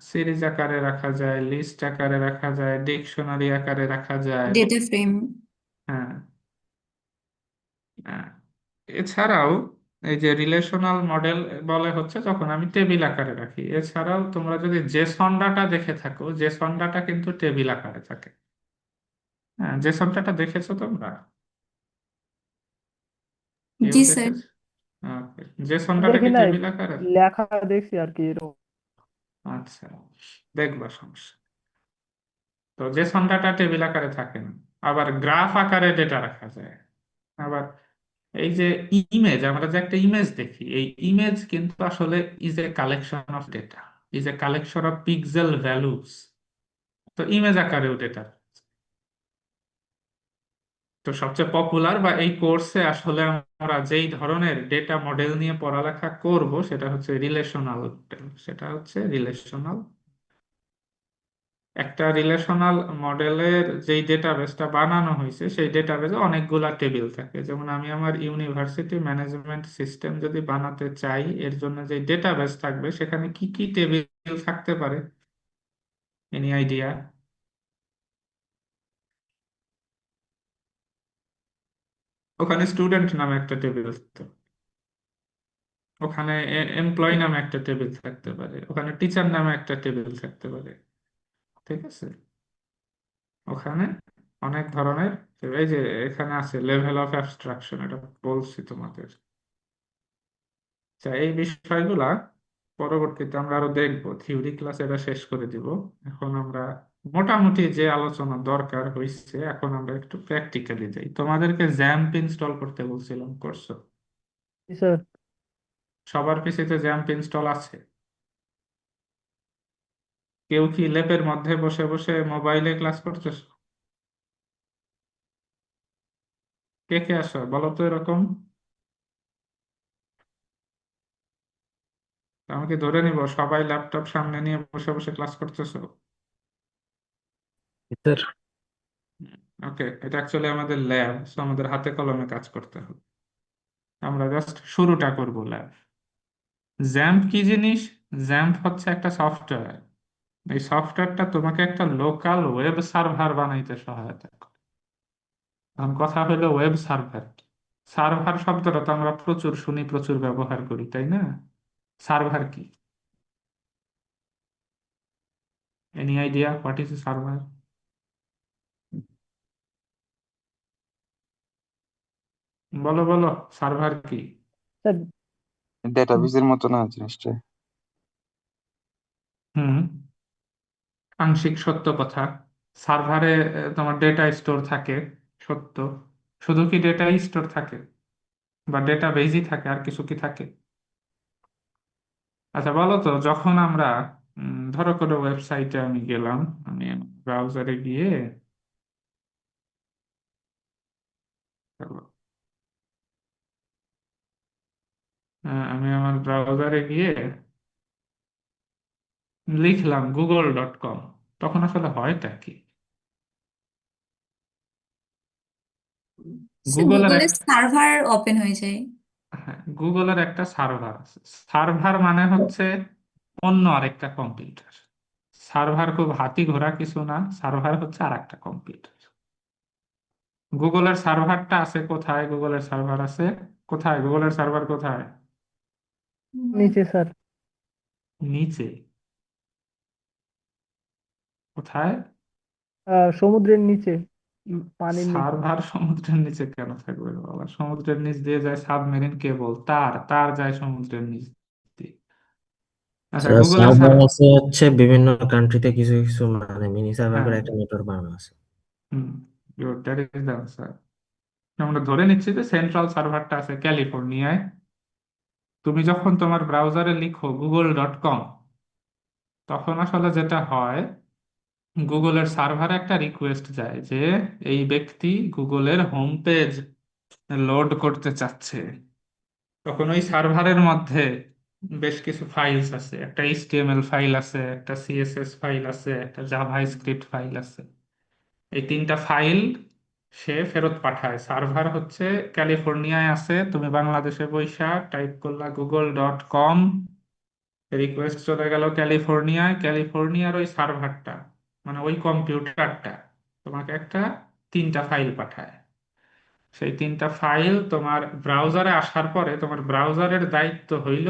সিরিজ আকারে রাখা যায়, লিস্ট আকারে রাখা যায়, ডিকশনারি আকারে রাখা যায়। Data frame. হ্যাঁ। আহ, এছাড়াও এই যে রিলেশনাল মডেল বলে হচ্ছে যখন আমি টেবিল আকারে রাখি। এছাড়াও তোমরা যদি জেসন ডাটা দেখে থাকো, জেসন ডাটা কিন্তু টেবিল আকারে থাকে। হ্যাঁ, জেসন ডাটা দেখেছো তোমরা? কেউ জি স্যার। দেখেছো? জেসন ডাটা দেখি কি নাই, টেবিল আকারে? লেখা দেখছি আর কি এরকম। আচ্ছা, দেখবা সমস্যা। তো জেসন ডাটা টেবিল আকারে থাকে না। আবার গ্রাফ আকারে ডেটা রাখা যায়। আবার এই যে ইমেজ, আমরা যে একটা ইমেজ দেখি, এই ইমেজ কিন্তু আসলে is a collection of data, is a collection of pixel values. তো ইমেজ আকারেও ডেটা। তো সবচেয়ে পপুলার বা এই কোর্সে আসলে আমরা যেই ধরনের ডেটা মডেল নিয়ে পড়ালেখা করব সেটা হচ্ছে রিলেশনাল মডেল। সেটা হচ্ছে রিলেশনাল। একটা রিলেশনাল মডেলের যেই ডেটাবেসটা বানানো হয়েছে সেই ডেটাবেসে অনেকগুলা টেবিল থাকে। যেমন আমি আমার ইউনিভার্সিটি ম্যানেজমেন্ট সিস্টেম যদি বানাতে চাই, এর জন্য যে ডেটাবেস থাকবে সেখানে কি কি টেবিল থাকতে পারে? Any idea? ওখানে স্টুডেন্ট নামে একটা টেবিল থাকতে পারে, ওখানে এমপ্লয়ি নামে একটা টেবিল থাকতে পারে, ওখানে টিচার নামে একটা টেবিল থাকতে পারে। ঠিক আছে, ওখানে অনেক ধরনের, এই যে এখানে আছে লেভেল অফ অ্যাবস্ট্রাকশন, এটা বলছি তোমাদের। আচ্ছা, এই বিষয়গুলা পরবর্তীতে আমরা আরো দেখবো, থিওরি ক্লাস এটা শেষ করে দিব। এখন আমরা মোটামুটি যে আলোচনা দরকার হয়েছে, এখন আমরা একটু প্র্যাকটিক্যালি যাই। তোমাদেরকে জ্যাম্প ইনস্টল করতে বলছিলাম, করছো? জি স্যার। সবার পিসিতে জ্যাম্প ইনস্টল আছে? কেউ কি ল্যাপের মধ্যে বসে বসে মোবাইলে ক্লাস করতেছো? কে কে আসো বলো তো এরকম। আমাকে ধরে নিব সবাই ল্যাপটপ সামনে নিয়ে বসে বসে ক্লাস করতেছো? স্যার। ওকে, এটা অ্যাকচুয়ালি আমাদের ল্যাব, সো আমাদের হাতে কলমে কাজ করতে হবে। আমরা জাস্ট শুরুটা করব ল্যাব। জ্যাম্প কি জিনিস? জ্যাম্প হচ্ছে একটা সফটওয়্যার। এই সফটওয়্যারটা তোমাকে একটা লোকাল ওয়েব সার্ভার বানাইতে সহায়তা করে। এখন কথা হলো ওয়েব সার্ভার কি? সার্ভার শব্দটা তো আমরা প্রচুর শুনি, প্রচুর ব্যবহার করি, তাই না? সার্ভার কি? Any idea what is server? বলো বলো, সার্ভার কি? স্যার। ডেটাবেসের মতো না জিনিসটা? হুম, আংশিক সত্য কথা। সার্ভারে তোমার ডেটা স্টোর থাকে, সত্য। শুধু কি ডেটা স্টোর থাকে বা ডেটা বেজই থাকে, আর কিছু কি থাকে? আচ্ছা বলো তো, যখন আমরা ধরো কোনো ওয়েবসাইটে আমি গেলাম, আমি ব্রাউজারে গিয়ে, আমি আমার ব্রাউজারে গিয়ে লিখলাম google.com, তখন আসলে হয়টা কি? গুগলের গুগলে একটা, সার্ভার ওপেন হয়ে যায়। হ্যাঁ, গুগলের একটা সার্ভার আছে। সার্ভার মানে হচ্ছে অন্য আরেকটা কম্পিউটার। সার্ভার খুব হাতি ঘোড়া কিছু না, সার্ভার হচ্ছে আরেকটা কম্পিউটার। গুগলের সার্ভারটা আছে কোথায়? গুগলের সার্ভার আছে কোথায়? গুগলের সার্ভার কোথায়? নিচে স্যার। নিচে? কোথায়? সমুদ্রের নিচে, পানির নিচে। সার্ভার সমুদ্রের নিচে কেন থাকবে বাবা? সমুদ্রের নিচ দিয়ে যায় সাবমেরিন কেবল, তার তার যায় সমুদ্রের নিচ দিয়ে। আচ্ছা, গুগলের সার্ভার সার্ভার। আছে হচ্ছে বিভিন্ন কান্ট্রিতে কিছু কিছু মানে মিনি সার্ভার হ্যাঁ, করে একটা নেটওয়ার্ক বানানো আছে। হুম, দ্যাট ইজ দ্য আনসার। আমরা ধরে নিচ্ছি যে সেন্ট্রাল সার্ভারটা আছে ক্যালিফোর্নিয়ায়। তুমি যখন তোমার ব্রাউজারে লিখো google.com, তখন আসলে যেটা হয়, গুগলের সার্ভারে একটা রিকোয়েস্ট যায় যে এই ব্যক্তি গুগলের হোম পেজ লোড করতে চাচ্ছে। তখন ওই সার্ভারের মধ্যে বেশ কিছু ফাইলস আছে, একটা এইচটিএমএল ফাইল আছে, একটা সিএসএস ফাইল আছে, একটা জাভাস্ক্রিপ্ট ফাইল আছে। এই তিনটা ফাইল সে ফেরত পাঠায়। সার্ভার হচ্ছে ক্যালিফোর্নিয়ায় আছে, তুমি বাংলাদেশে বৈশা টাইপ করলা google.com, রিকোয়েস্ট চলে গেল ক্যালিফোর্নিয়ায়। ক্যালিফোর্নিয়ার ওই সার্ভারটা, মানে ওই কম্পিউটারটা, তোমাকে একটা তিনটা ফাইল পাঠায়। সেই তিনটা ফাইল তোমার ব্রাউজারে আসার পরে তোমার ব্রাউজারের দায়িত্ব হইল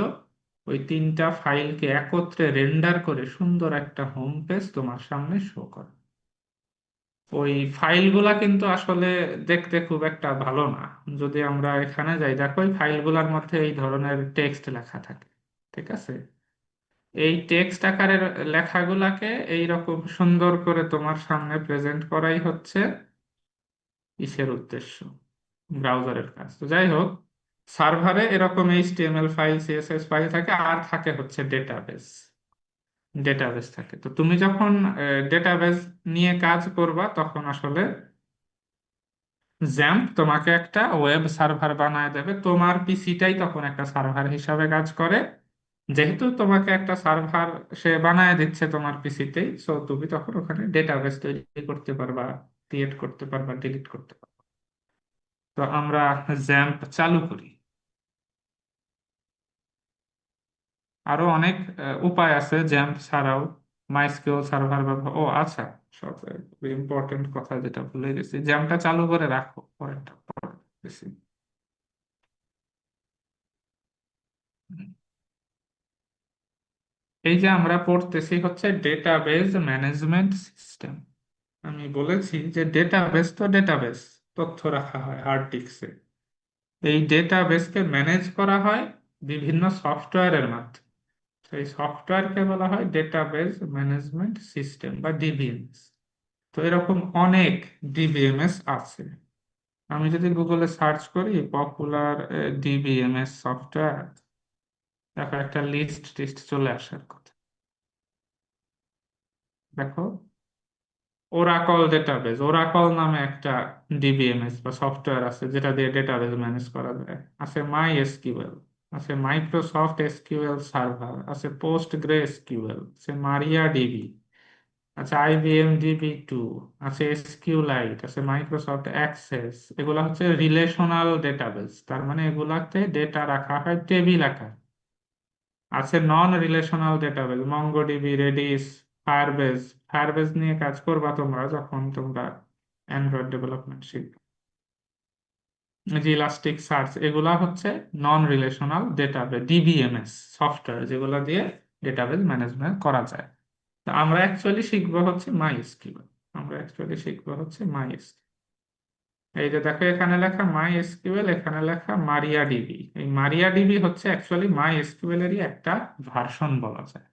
ওই তিনটা ফাইলকে একত্রে রেন্ডার করে সুন্দর একটা হোম পেজ তোমার সামনে শো করে। ওই ফাইলগুলা কিন্তু আসলে দেখতে খুব একটা ভালো না। যদি আমরা এখানে যাই, দেখো ওই ফাইলগুলোর মধ্যে এই ধরনের টেক্সট লেখা থাকে, ঠিক আছে? এই টেক্সট আকারের লেখাগুলাকে এইরকম সুন্দর করে তোমার সামনে প্রেজেন্ট করাই হচ্ছে ইসের উদ্দেশ্য, ব্রাউজারের কাজ। তো যাই হোক, সার্ভারে এরকম এইচটিএমএল ফাইল, সিএসএস ফাইল থাকে, আর থাকে হচ্ছে ডেটাবেস। ডেটাবেস থাকে। তো তুমি যখন ডেটাবেস নিয়ে কাজ করবা, তখন আসলে জ্যাম্প তোমাকে একটা ওয়েব সার্ভার বানায় দেবে। তোমার পিসিটাই তখন একটা সার্ভার হিসাবে কাজ করে। যেহেতু তোমাকে একটা সার্ভার সে বানায় দিচ্ছে তোমার পিসিতেই, সো তুমি তখন ওখানে ডেটাবেস তৈরি করতে পারবা, ক্রিয়েট করতে পারবা, ডিলিট করতে পারবা। তো আমরা জ্যাম্প চালু করি। আরো অনেক উপায় আছে জ্যাম্প ছাড়াও। মাইস্কিউএল সার্ভার ব্যবহার, ও আচ্ছা, সব ইম্পর্টেন্ট কথা যেটা ভুলে গেছি, জ্যাম্পটা চালু করে রাখো, পরেরটা পরে দেখতেছি। এই যে আমরা পড়তেছি হচ্ছে ডেটাবেজ ম্যানেজমেন্ট সিস্টেম। আমি বলেছি যে ডেটাবেজ তো ডেটাবেজ, তথ্য রাখা হয় হার্ড ডিস্কে। এই ডেটাবেজকে ম্যানেজ করা হয় বিভিন্ন সফটওয়্যারের মাধ্যমে। সেই সফটওয়্যারকে বলা হয় ডেটাবেজ ম্যানেজমেন্ট সিস্টেম বা ডিবিএমএস। তো এরকম অনেক ডিবিএমএস আছে। আমি যদি গুগলে সার্চ করি পপুলার ডিবিএমএস সফটওয়্যার, দেখো একটা লিস্ট টিস্ট চলে আসার কথা। দেখো, ওরাকল ডেটাবেজ, ওরাকল নামে একটা ডিবিএমএস বা সফটওয়্যার আছে যেটা দিয়ে ডেটাবেজ ম্যানেজ করা যায়। আছে মাই এসকিউএল, আছে মাইক্রোসফট এসকিউএল সার্ভার, আছে পোস্টগ্রে এসকিউএল, আছে মারিয়া ডিবি, আচ্ছা আইবিএম ডিবি 2, আছে এসকিউলাইট, আছে মাইক্রোসফট অ্যাক্সেস। এগুলা হচ্ছে রিলেশনাল ডেটাবেস, তার মানে এগুলাতে ডেটা রাখা হয় টেবিল আকার। আছে নন relational database, MongoDB, reddish, Firebase. Firebase নিয়ে কাজ করবা তোমরা যখন তোমরা অ্যান্ড্রয়েড ডেভেলপমেন্ট শিখবে। এই যে ইলাস্টিক সার্চ, এগুলা হচ্ছে নন রিলেশনাল ডেটাবেস, ডিবিএমএস সফটওয়্যার, যেগুলো দিয়ে ডেটাবেস ম্যানেজমেন্ট করা যায়। তো আমরা অ্যাকচুয়ালি শিখবো হচ্ছে মাই এসকিউএল। আমরা অ্যাকচুয়ালি শিখবো হচ্ছে মাই এসকিউএল। এই যে দেখো এখানে লেখা মাই এসকিউএল, এখানে লেখা মারিয়া ডিবি। এই মারিয়া ডিবি হচ্ছে অ্যাকচুয়ালি মাই এসকিউএল এরই একটা ভার্সন বলা যায়।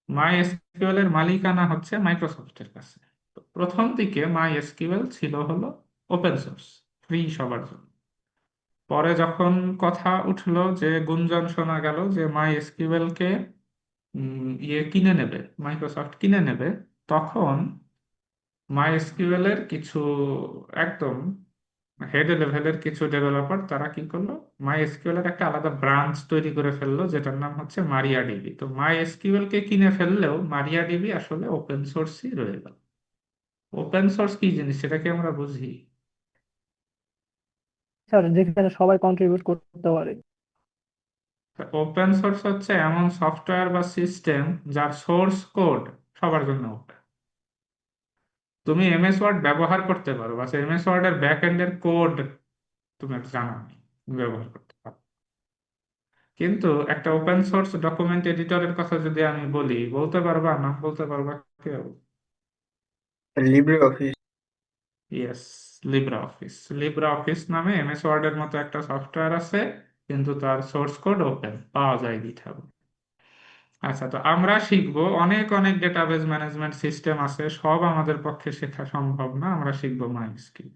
মাই এসকিউএল এর মালিকানা হচ্ছে মাইক্রোসফটের কাছে। তো প্রথম দিকে মাই এসকিউএল ছিল হলো ওপেন সোর্স, ফ্রি সবার জন্য। পরে যখন কথা উঠলো, যে গুঞ্জন শোনা গেল যে মাই এসকিউএল কে ইয়ে কিনে নেবে, মাইক্রোসফট কিনে নেবে, তখন মাইএসকিউএল এর কিছু একদম হেড লেভেলের কিছু ডেভেলপার তারা কি করলো, মাইএসকিউএল এর একটা আলাদা ব্রাঞ্চ তৈরি করে ফেললো যেটার নাম হচ্ছে মারিয়াডিবি। তো মাইএসকিউএল কে কিনে ফেললেও মারিয়াডিবি আসলে ওপেন সোর্সই রয়ে গেল। ওপেন সোর্স কি জিনিস সেটা কি আমরা বুঝি? স্যার যেখানে সবাই কন্ট্রিবিউট করতে পারে। ওপেন সোর্স হচ্ছে এমন সফটওয়্যার বা সিস্টেম যার সোর্স কোড সবার জন্য ওপেন। তুমি এমএস ওয়ার্ড ব্যবহার করতে পারো, বাস এমএস ওয়ার্ড এর ব্যাক এন্ডের কোড তুমি জানা নেই, তুমি ব্যবহার করতে পারো। কিন্তু একটা ওপেন সোর্স ডকুমেন্ট এডিটরের কথা যদি আমি বলি, বলতে পারবা, নাম বলতে পারবা কেউ? Libre office. Yes, Libra office. Libra office নামে এমএস ওয়ার্ড এর মতো একটা সফটওয়্যার আছে, কিন্তু তার সোর্স কোড ওপেন, পাওয়া যায় গিটহাবে। আচ্ছা, তো আমরা শিখবো অনেক অনেক ডেটাবেজ ম্যানেজমেন্ট সিস্টেম আছে, সব আমাদের পক্ষে শেখা সম্ভব না। আমরা শিখবো মাইস্কিল।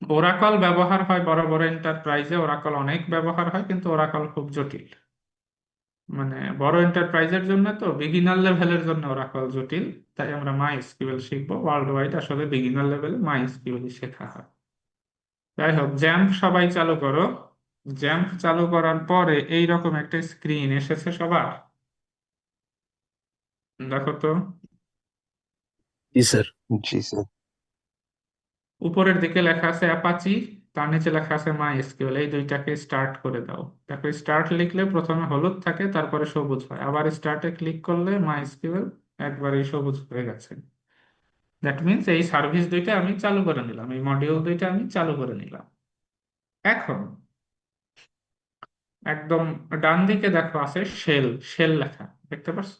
ওরাকল ব্যবহার হয় বড় বড় এন্টারপ্রাইজে, ওরাকল অনেক ব্যবহার হয়, কিন্তু ওরাকল খুব জটিল। মানে বড় এন্টারপ্রাইজের জন্য, তো বিগিনার লেভেলের জন্য ওরাকল জটিল। তাই আমরা মাইস্কিল শিখবো। ওয়ার্ল্ড ওয়াইড আসলে বিগিনার লেভেলে মাইস্কিলই শেখা হয়। যাই হোক, জ্যাম্প সবাই চালু করো। জ্যাম্প চালু করার পরে এইরকম একটা স্ক্রিন এসেছে সবার, দেখো তো। জি স্যার। জি স্যার। উপরের দিকে লেখা আছে অ্যাপাচি, তার নিচে লেখা আছে মাই এসকিউএল। এই দুইটাকে স্টার্ট করে দাও। দেখো, স্টার্ট লিখলে প্রথমে হলুদ থাকে, তারপরে সবুজ হয়। আবার স্টার্টে ক্লিক করলে মাই এসকিউএল একবারেই সবুজ হয়ে গেছে। দ্যাট মিনস এই সার্ভিস দুইটা আমি চালু করে নিলাম, এই মডিউল দুইটা আমি চালু করে নিলাম। এখন একদম ডান দিকে দেখো আছে শেল, শেল লেখা, দেখতে পাচ্ছ?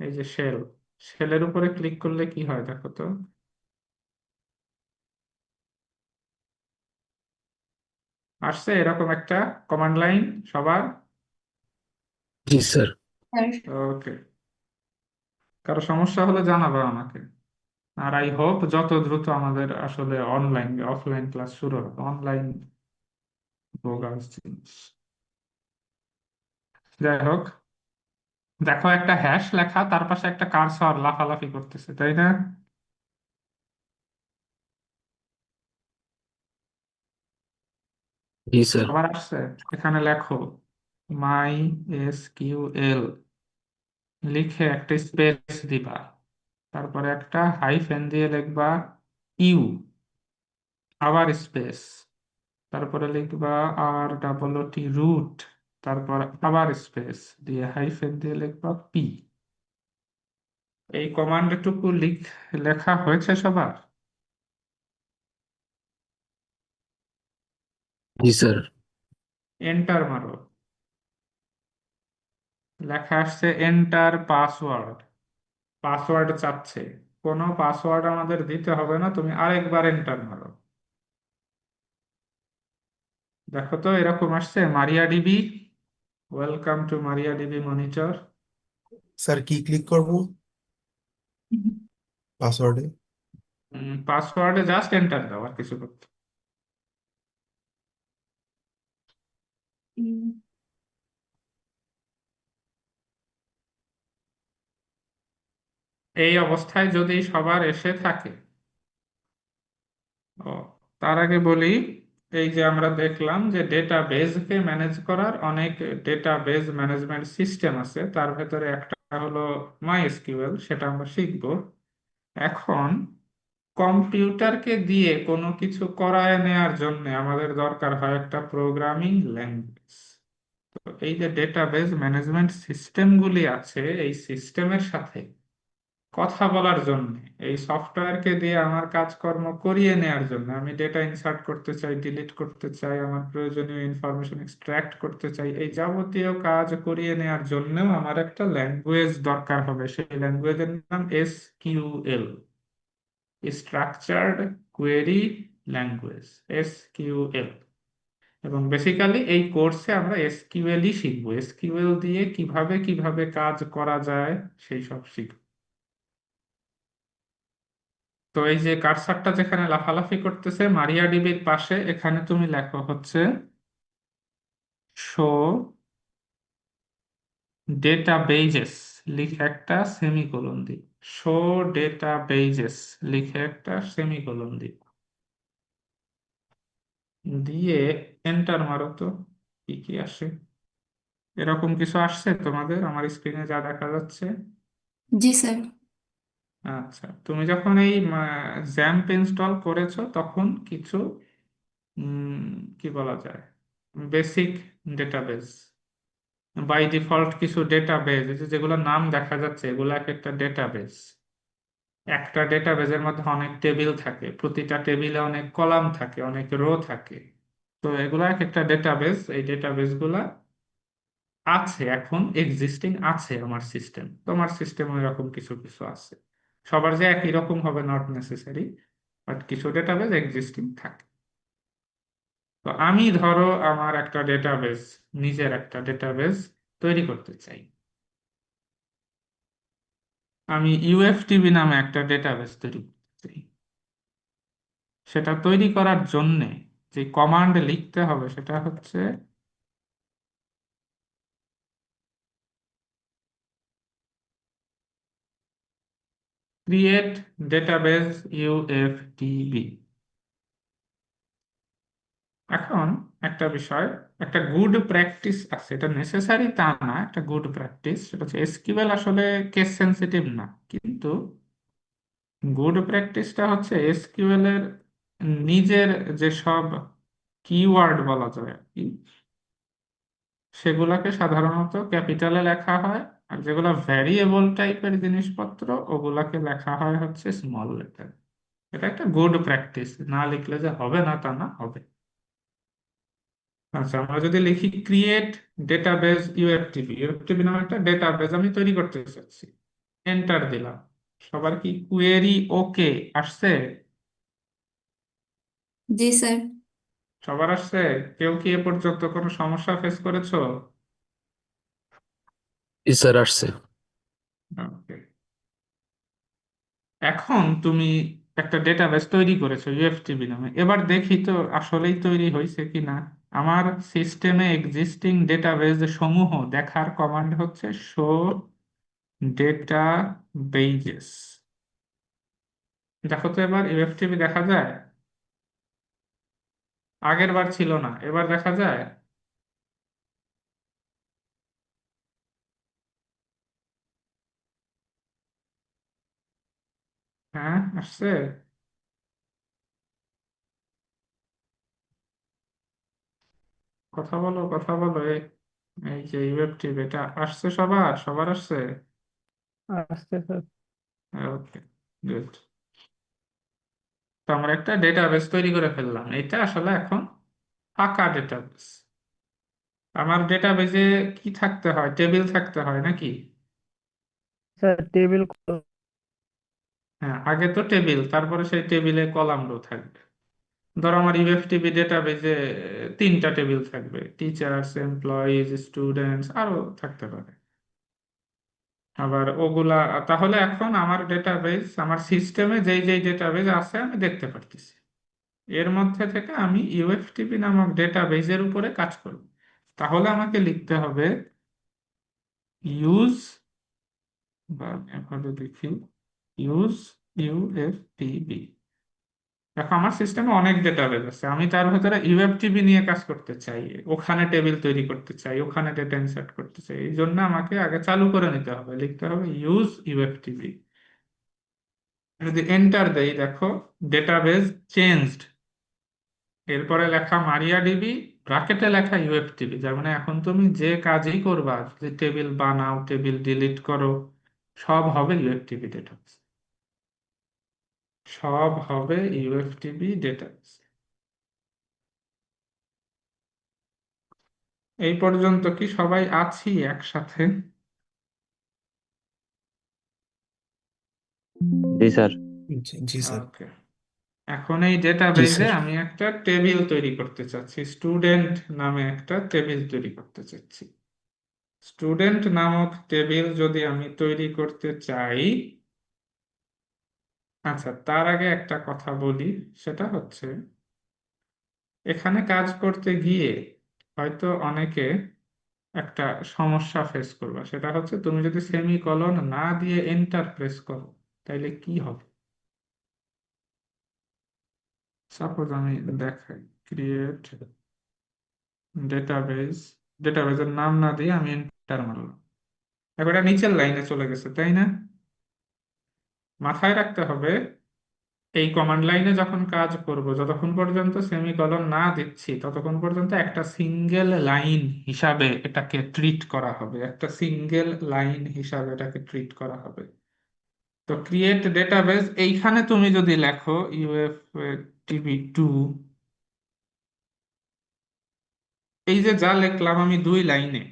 এই যে শেল, শেলের উপরে ক্লিক করলে কি হয় দেখো তো। আসছে এরকম একটা কমান্ড লাইন সবার? জি স্যার। স্যার ওকে, কারো সমস্যা হলে জানাবে আমাকে। আর আই হোপ যত দ্রুত আমাদের আসলে অনলাইন, অফলাইন ক্লাস শুরু হবে। অনলাইন বোগাস জিনিস। যাই হোক, দেখো একটা হ্যাশ লেখা, তার পাশে একটা কার্সর লাফালাফি করতেছে, তাই না? জি স্যার। সবার আসছে? এখানে লেখো মাই এস কিউ এল, লিখে একটা স্পেস দিবা, তারপরে একটা হাইফেন দিয়ে লিখবা ইউ, আবার স্পেস, তারপরে লিখবা আর ডাবল ও টি রুট, তারপর আবার স্পেস দিয়ে হাইফেন দিয়ে লিখবা পি। এই কমান্ডটুকু লেখা হয়েছে সবার? জি স্যার। এন্টার মারো। লেখা আসছে এন্টার পাসওয়ার্ড। পাসওয়ার্ড চাচ্ছে। কোনো পাসওয়ার্ড আমাদের দিতে হবে না, তুমি আরেকবার এন্টার মারো। দেখো তো এরকম আসছে মারিয়াডিবি, ওয়েলকাম টু মারিয়াডিবি মনিটর। স্যার কি ক্লিক করব পাসওয়ার্ডে? পাসওয়ার্ডে জাস্ট এন্টার দাও, আর কিছু করতে। এই অবস্থায় যদি সবার এসে থাকে, ও, তার আগে বলি, এই যে আমরা দেখলাম যে ডেটাবেজকে ম্যানেজ করার অনেক ডেটাবেজ ম্যানেজমেন্ট সিস্টেম আছে, তার ভেতরে একটা হলো মাইএসকিউএল, সেটা আমরা শিখব। এখন কম্পিউটারকে দিয়ে কোনো কিছু করায় নেয়ার জন্য আমাদের দরকার হয় একটা প্রোগ্রামিং ল্যাঙ্গুয়েজ। তো এই যে ডেটাবেজ ম্যানেজমেন্ট সিস্টেমগুলি আছে, এই সিস্টেমের সাথে কথা বলার জন্য, এই সফটওয়্যারকে দিয়ে আমার কাজকর্ম করিয়ে নেয়ার জন্য, আমি ডেটা ইনসার্ট করতে চাই, ডিলিট করতে চাই, আমার প্রয়োজনীয় ইনফরমেশন এক্সট্রাক্ট করতে চাই, এই যাবতীয় কাজ করিয়ে নেয়ার জন্যও আমার একটা ল্যাঙ্গুয়েজ দরকার হবে। সেই ল্যাঙ্গুয়েজের নাম SQL, structured query language, SQL. এবং বেসিক্যালি এই কোর্সে আমরা এসকিউএলই শিখবো। এসকিউএল দিয়ে কিভাবে কিভাবে কাজ করা যায় সেই সব শিখবো। তো এই যে কারসারটা যেখানে লাফালাফি করতেছে মারিয়াডিবির পাশে, এখানে তুমি লেখো হচ্ছে শো ডেটাবেজেস, লিখে একটা সেমিকোলন দিই। শো ডেটাবেজেস লিখে একটা সেমিকোলন দিই, দিয়ে এন্টার মারো তো। কি কি আসে? এরকম কিছু আসছে তোমাদের আমার স্ক্রিনে যা দেখা যাচ্ছে? জি স্যার। আচ্ছা, তুমি যখন এই জ্যাম্প ইনস্টল করেছো তখন কিছু কি বলা যায়, বেসিক ডেটাবেজ, বাই ডিফল্ট কিছু ডেটাবেজ, যেগুলো নাম দেখা যাচ্ছে, এগুলো এক একটা ডেটাবেজ। একটা ডেটাবেজের মধ্যে অনেক টেবিল থাকে, প্রতিটা টেবিলে অনেক কলাম থাকে, অনেক রো থাকে। তো এগুলো এক একটা ডেটাবেজ। এই ডেটাবেজ গুলা আছে, এখন এক্সিস্টিং আছে আমার সিস্টেম, তোমার সিস্টেমে এরকম কিছু কিছু আছে। সবার যে একই রকম হবে নট নেসেসারি, বাট কিছু ডেটাবেজ এক্সিস্টিং থাকে। তো আমি ধরো আমার একটা ডেটাবেজ, নিজের একটা ডেটাবেজ তৈরি করতে চাই। আমি ইউএফটিবি নামে একটা ডেটাবেজ তৈরি করতে চাই। সেটা তৈরি করার জন্যে যে কমান্ড লিখতে হবে সেটা হচ্ছে ক্রিয়েট ডেটাবেজ ইউএফটিবি। এখন একটা বিষয়, একটা গুড প্র্যাকটিস আছে, এটা নেসেসারি তা না, একটা গুড প্র্যাকটিস সেটা হচ্ছে এসকিউএল আসলে কেস সেনসিটিভ না, কিন্তু গুড প্র্যাকটিসটা হচ্ছে এসকিউএল এর নিজের যেসব কিওয়ার্ড বলা যায় আর কি, সেগুলাকে সাধারণত ক্যাপিটালে লেখা হয়, আর যেগুলো ভ্যারিয়েবল টাইপের জিনিসপত্র ওগুলাকে লেখা হয় হচ্ছে স্মল লেটার। এটা একটা গুড প্র্যাকটিস, না লিখলে যে হবে না তা না, হবে। আচ্ছা, আমরা যদি লিখি ক্রিয়েট ডেটাবেজ ইউএফটিবি, ইউএফটিবি নামে একটা ডেটাবেজ আমি তৈরি করতে চাচ্ছি, এন্টার দিলাম। সবার কি কুয়েরি ওকে আসছে? জি স্যার। সবার আসছে? কেউ কি এ পর্যন্ত কোনো সমস্যা ফেস করেছো? জি স্যার আসছে। ওকে। এখন তুমি একটা ডেটাবেস তৈরি করেছো ইউএফটিবি নামে, এবার দেখি তো আসলেই তৈরি হয়েছে কিনা। আমার সিস্টেমে এক্সিস্টিং ডেটাবেস সমূহ দেখার কমান্ড হচ্ছে শো ডেটা বেজেস। দেখো তো এবার ইউএফটিবি দেখা যায়? আগের বার ছিল না, এবার দেখা যায়? হ্যাঁ, আসছে। কথা বলো, কথা বলো। এই যে ইউএফটিবি, এটা আসছে, সবার সবার আসছে? আসছে স্যার। ওকে, গুড। তো আমরা একটা ডেটাবেস তৈরি করে ফেললাম, এটা আসলে এখন ফাঁকা ডেটাবেস। আমার ডেটাবেজে কি থাকতে হয়? টেবিল থাকতে হয় নাকি? Sir table. হ্যাঁ, আগে তো টেবিল, তারপরে সেই টেবিলে কলাম রো থাকবে। ধরো আমার ইউএফটিবি ডেটাবেজে তিনটা টেবিল থাকবে, টিচার্স, এমপ্লয়িজ, স্টুডেন্টস, আরো থাকতে পারে। আবার ওগুলা, তাহলে এখন আমার ডেটাবেজ, আমার সিস্টেমে যেই যেই ডেটাবেজ আছে আমি দেখতে পারতেছি। এর মধ্যে থেকে আমি ইউএফটিপি নামক ডেটাবেজের উপরে কাজ করব। তাহলে আমাকে লিখতে হবে ইউজ, বা এভাবে লিখি, ইউজ ইউএফটিবি। দেখো আমার সিস্টেমে অনেক ডেটাবেজ আছে, আমি তার ভেতরে ইউএফটিবি নিয়ে কাজ করতে চাই, ওখানে টেবিল তৈরি করতে চাই, ওখানে ডেটা ইনসার্ট করতে চাই। এই জন্য আমাকে আগে চালু করে নিতে হবে, লিখতে হবে ইউজ ইউএফটিবি। যদি এন্টার দেই, দেখো ডেটাবেজ চেঞ্জড। এরপরে লেখা মারিয়া ডিবি, ব্রাকেটে লেখা ইউএফটিবি। যার মানে এখন তুমি যে কাজই করবা, যদি টেবিল বানাও, টেবিল ডিলিট করো, সব হবে ইউএফটিবি ডেটাবেস, সব হবে ইউএফটিবি ডেটাবেস। এই পর্যন্ত কি সবাই আছি একসাথে? জি স্যার। জি স্যার। ওকে। এখন এই জি ডেটাবেজে স্যার। আমি একটা টেবিল তৈরি করতে চাচ্ছি, স্টুডেন্ট নামে একটা টেবিল তৈরি করতে চাচ্ছি। স্টুডেন্ট নামক টেবিল যদি আমি তৈরি করতে চাই, আচ্ছা তার আগে একটা কথা বলি, সেটা হচ্ছে এখানে কাজ করতে গিয়ে হয়তো অনেকে একটা সমস্যা ফেস করবে, সেটা হচ্ছে তুমি যদি সেমিকলন না দিয়ে এন্টার প্রেস করো তাইলে কি হবে। সাপোজ আমি দেখাই, ক্রিয়েট ডেটাবেজ, ডেটাবেজের নাম না দিয়ে আমি এন্টার মারলাম, এখন এটা নিচের লাইনে চলে গেছে, তাই না? মাথায় রাখতে হবে এই কমান্ড লাইনে যখন কাজ করব, যতক্ষণ পর্যন্ত সেমিকলন না দিচ্ছি ততক্ষণ পর্যন্ত একটা সিঙ্গেল লাইন হিসাবে এটাকে ট্রিট করা হবে, একটা সিঙ্গেল লাইন হিসাবে এটাকে ট্রিট করা হবে। তো ক্রিয়েট ডেটাবেজ, এইখানে তুমি যদি লেখো ইউএফ টিবি টু, এই যে যা লিখলাম আমি দুই লাইনে,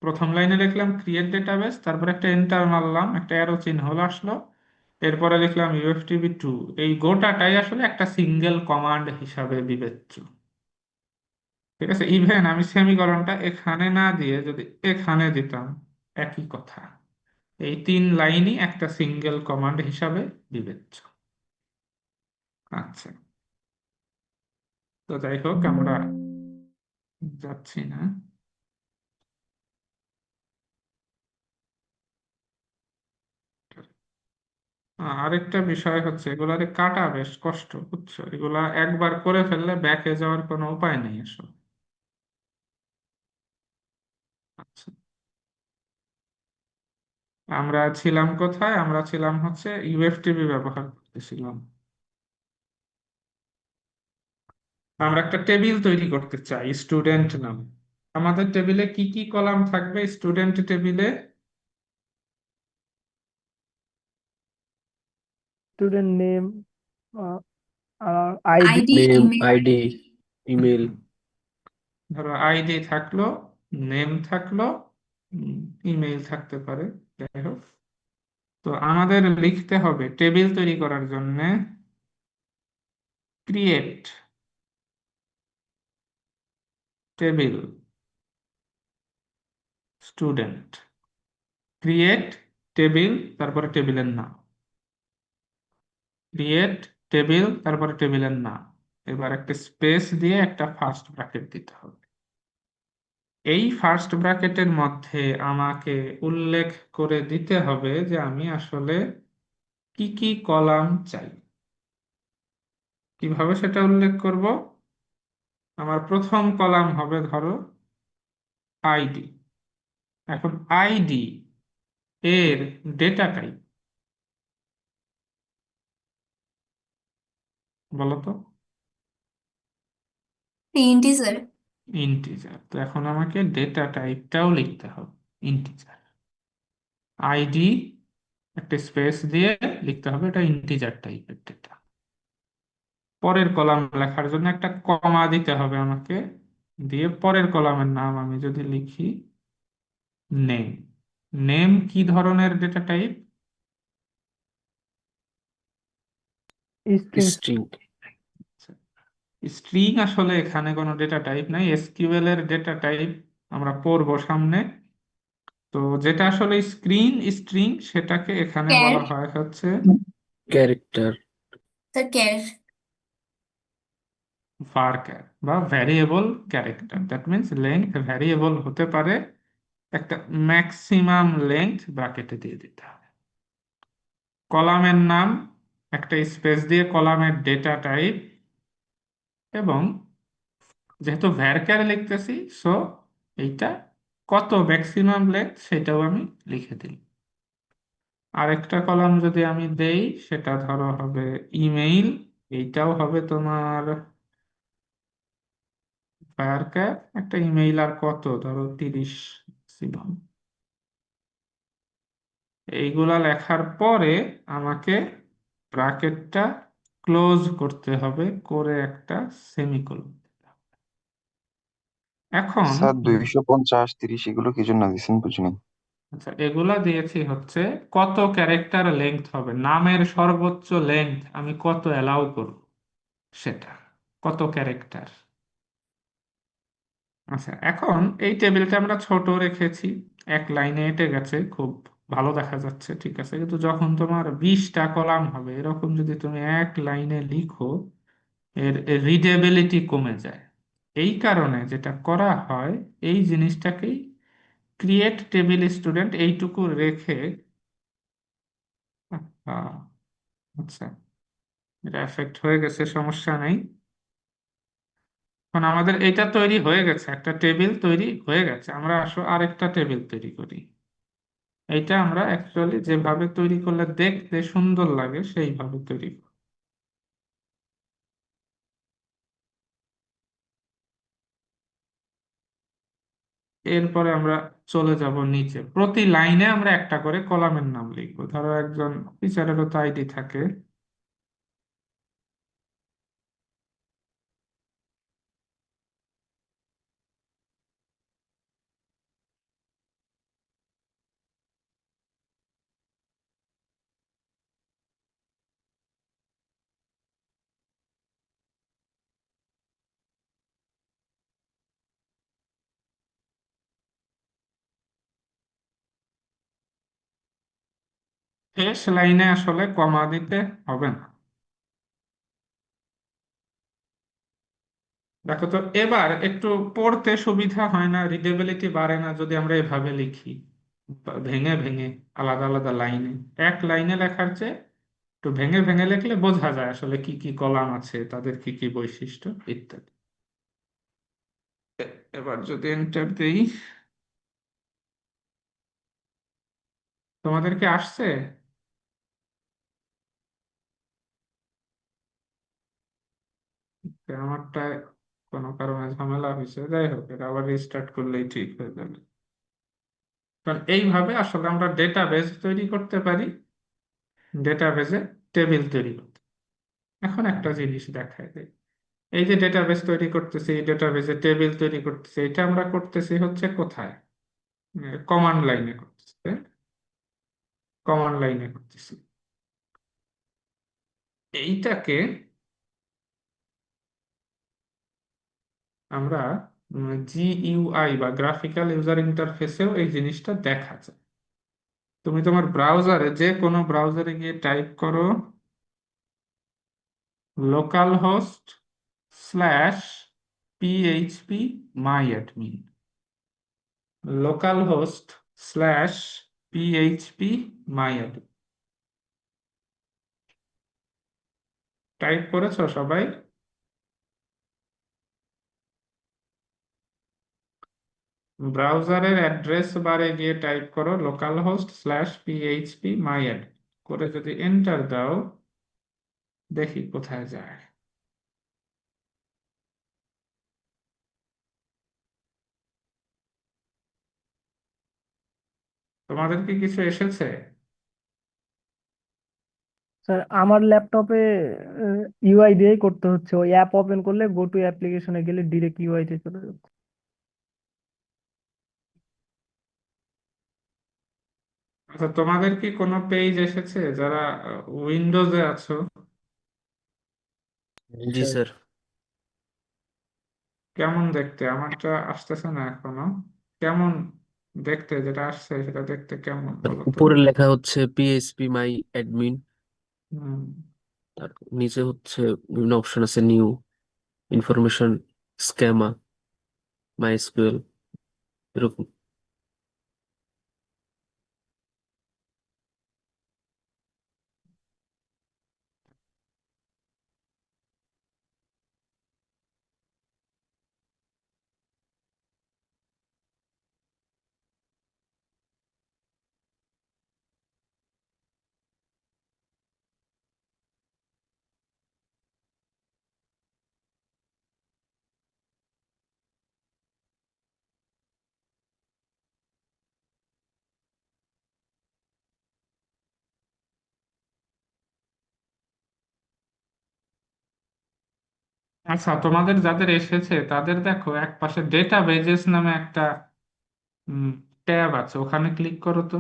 প্রথম লাইনে লিখলাম ক্রিয়েট ডেটাবেজ, তারপর একটা এন্টার মারলাম, একটা অ্যারো চিহ্ন হলো আসলো, এরপরে লিখলাম ইউএফটিবি টু। এই গোটাটাই আসলে একটা সিঙ্গেল কমান্ড হিসাবে বিবেচ্য। ঠিক আছে, ইভেন আমি সেমিকলনটা এখানে না দিয়ে যদি এখানে দিতাম, একই কথা। এই 3 লাইনই একটা সিঙ্গেল কমান্ড হিসাবে বিবেচ্য। আচ্ছা, তো যাই হোক, আমরা যাচ্ছি না। আরেকটা বিষয় হচ্ছে, এগুলারে কাটা বেশ কষ্ট, বুঝছো? এগুলা একবার করে ফেললে ব্যাকে যাওয়ার কোনো উপায় নেই আসলে। আচ্ছা, আমরা ছিলাম কোথায়? আমরা ছিলাম হচ্ছে ইউএফটিবি ব্যবহার করতেছিলাম। আমরা একটা টেবিল তৈরি করতে চাই স্টুডেন্ট নামে। আমাদের টেবিলে কি কি কলাম থাকবে স্টুডেন্ট টেবিলে? Student name, ID. ID, Name, email. ID, email. ধরো আইডি থাকলো, নেম থাকলো, ইমেইল থাকতে পারে, যাই হোক। তো আমাদের লিখতে হবে টেবিল তৈরি করার জন্য create table student, create table, তারপরে টেবিলের নাম, ক্রিয়েট টেবিল, তারপরে টেবিলের নাম। এবার একটা স্পেস দিয়ে একটা ফার্স্ট ব্র্যাকেট দিতে হবে। এই ফার্স্ট ব্র্যাকেটের মধ্যে আমাকে উল্লেখ করে দিতে হবে যে আমি আসলে কি কি কলাম চাই। কিভাবে সেটা উল্লেখ করব? আমার প্রথম কলাম হবে ধরো আইডি। এখন আইডি এর ডেটা টাইপ বলো তো? ইন্টিজার। ইন্টিজার। তো এখন আমাকে ডেটা টাইপটাও লিখতে হবে ইন্টিজার। আইডি একটা স্পেস দিয়ে লিখতে হবে এটা ইন্টিজার টাইপের ডেটা। পরের কলাম লেখার জন্য একটা কমা দিতে হবে আমাকে, দিয়ে পরের কলামের নাম আমি যদি লিখি নেম। নেম কি ধরনের data type? String. String. String আসলে এখানে কোনো ডেটা টাইপ নাই, এসকিউএল এর ডেটা টাইপ আমরা পড়বো সামনে। তো যেটা আসলে স্ট্রিং সেটাকে এখানে ক্যার। বলা হয় হচ্ছে Character. Sir char. ভারক্যার বা variable character. That means length variable হতে পারে, একটা ম্যাক্সিমাম লেন্থ ব্র্যাকেটে দিয়ে দিতে হবে। কলামের নাম একটা স্পেস দিয়ে কলামের ডেটা টাইপ, এবং যেহেতু ভ্যারক্যার লিখতেছি সো এইটা কত ম্যাক্সিমাম লেন্থ সেটাও আমি লিখে দিই। আরেকটা কলাম যদি আমি দেই সেটা ধরো হবে ইমেইল, এইটাও হবে তোমার ভ্যারক্যার একটা ইমেইল। আর কত, ধরো 30 ম্যাক্সিমাম। এইগুলা লেখার পরে আমাকে ব্র্যাকেটটা ক্লোজ করতে হবে, করে একটা সেমিকোলন। এখন স্যার 250 30 এগুলো কি জন্য দিচ্ছেন বুঝিনি। আচ্ছা, এগুলা দিয়েছি হচ্ছে কত ক্যারেক্টার লেংথ হবে, নামের সর্বোচ্চ লেংথ আমি কত অ্যালাউ করব সেটা, কত ক্যারেক্টার। আচ্ছা, এখন এই টেবিলটা আমরা ছোট রেখেছি, 1 লাইনে এঁটে গেছে, খুব ভালো দেখা যাচ্ছে, ঠিক আছে। কিন্তু যখন তোমার 20টা কলাম হবে এরকম যদি তুমি 1 লাইনে লিখো, এর রিডেবিলিটি কমে যায়। এই কারণে যেটা করা হয়, এই জিনিসটাকেই ক্রিয়েট টেবিল স্টুডেন্ট এইটুকু রেখে, আহ, আচ্ছা, এটা এফেক্ট হয়ে গেছে, সমস্যা নেই। এখন আমাদের এটা তৈরি হয়ে গেছে, একটা টেবিল তৈরি হয়ে গেছে, আমরা আসো আরেকটা টেবিল তৈরি করি। এইটা আমরা অ্যাকচুয়ালি যেভাবে তৈরি করলে দেখতে সুন্দর লাগে সেইভাবে তৈরি করি। এরপরে আমরা চলে যাব নিচে, প্রতি লাইনে আমরা একটা করে কলামের নাম লিখবো। ধরো একজন টিচারেরও তো আইডি থাকে, শেষ লাইনে আসলে কমা দিতে হবে না। দেখো তো, এবার একটু পড়তে সুবিধা হয় না, রিডেবিলিটি বাড়ে না যদি আমরা এভাবে লিখি, ভেঙে ভেঙে, আলাদা আলাদা লাইনে। এক লাইনে লেখার চেয়ে একটু ভেঙে ভেঙে লিখলে বোঝা যায় আসলে কি কি কলাম আছে, তাদের কি কি বৈশিষ্ট্য ইত্যাদি। এবার যদি এন্টার দেই, তোমাদেরকে আসছে? আমারটা কোনো কারণে ঝামেলা হয়েছে, যাই হোক, এটা আবার রিস্টার্ট করলেই ঠিক হয়ে যাবে। কারণ এইভাবে আসলে আমরা ডেটাবেজ তৈরি করতে পারি, ডেটাবেজে টেবিল তৈরি করতে। এখন একটা জিনিস দেখায় দেয়, এই যে ডেটাবেজ তৈরি করতেছি, এই ডেটাবেজে টেবিল তৈরি করতেছি, এটা আমরা করতেছি হচ্ছে কোথায়? কমান্ড লাইনে করতেছি, কমান্ড লাইনে করতেছি। এইটাকে আমরা জিইউআই বা গ্রাফিক্যাল ইউজার ইন্টারফেসেও এই জিনিসটা দেখা যায়। তুমি তোমার ব্রাউজারে, যে কোনো ব্রাউজারে গিয়ে টাইপ করো লোকাল হোস্ট স্ল্যাশ পিএইচপি মাই admin, local host slash PHP মাই অ্যাডমিন। টাইপ করেছো সবাই? ব্রাউজারের অ্যাড্রেস বারে গিয়ে টাইপ করো লোকাল হোস্ট স্ল্যাশ পিএইচপি মাই অ্যাডমিন, করে যদি এন্টার দাও, দেখি কোথায় যায়। তোমাদের কি কিছু এসেছে? স্যার আমার ল্যাপটপে ইউআই দিয়েই করতে হচ্ছে, ওই অ্যাপ ওপেন করলে গো টু অ্যাপ্লিকেশনে গেলে ডিরেক্ট ইউআই তে চলে যাচ্ছে। আচ্ছা, তোমাদের কি কোনো পেজ এসেছে যারা উইন্ডোজে আছো? জি স্যার স্যার। কেমন দেখতে? আমারটা আসতেছে না এখনো। কেমন দেখতে? যেটা আসছে সেটা দেখতে কেমন বলো তো? উপরে লেখা হচ্ছে পিএইচপি মাই অ্যাডমিন, হুম। তার নিচে হচ্ছে বিভিন্ন অপশন আছে, নিউ, ইনফরমেশন, স্কেমা, মাই এসকিউএল, এরকম। আচ্ছা, তোমাদের যাদের এসেছে তাদের দেখো এক পাশে ডেটা বেজেস নামে একটা ট্যাব আছে, ওখানে ক্লিক করো তো।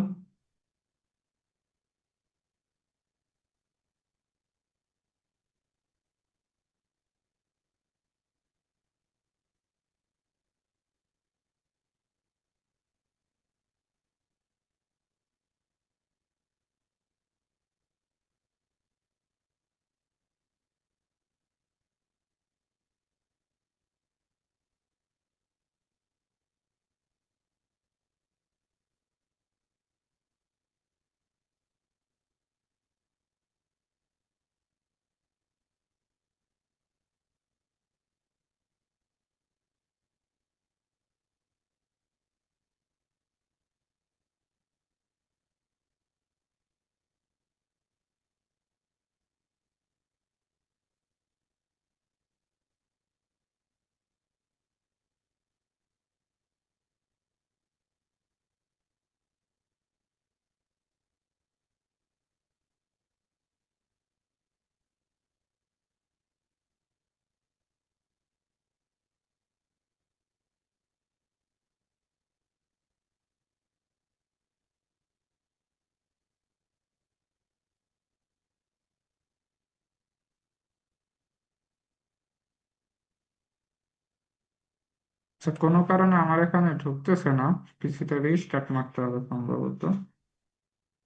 আচ্ছা, কোনো কারণে আমার এখানে ঢুকতেছে না, পিসিটা রিস্টার্ট মারতে হবে সম্ভবত।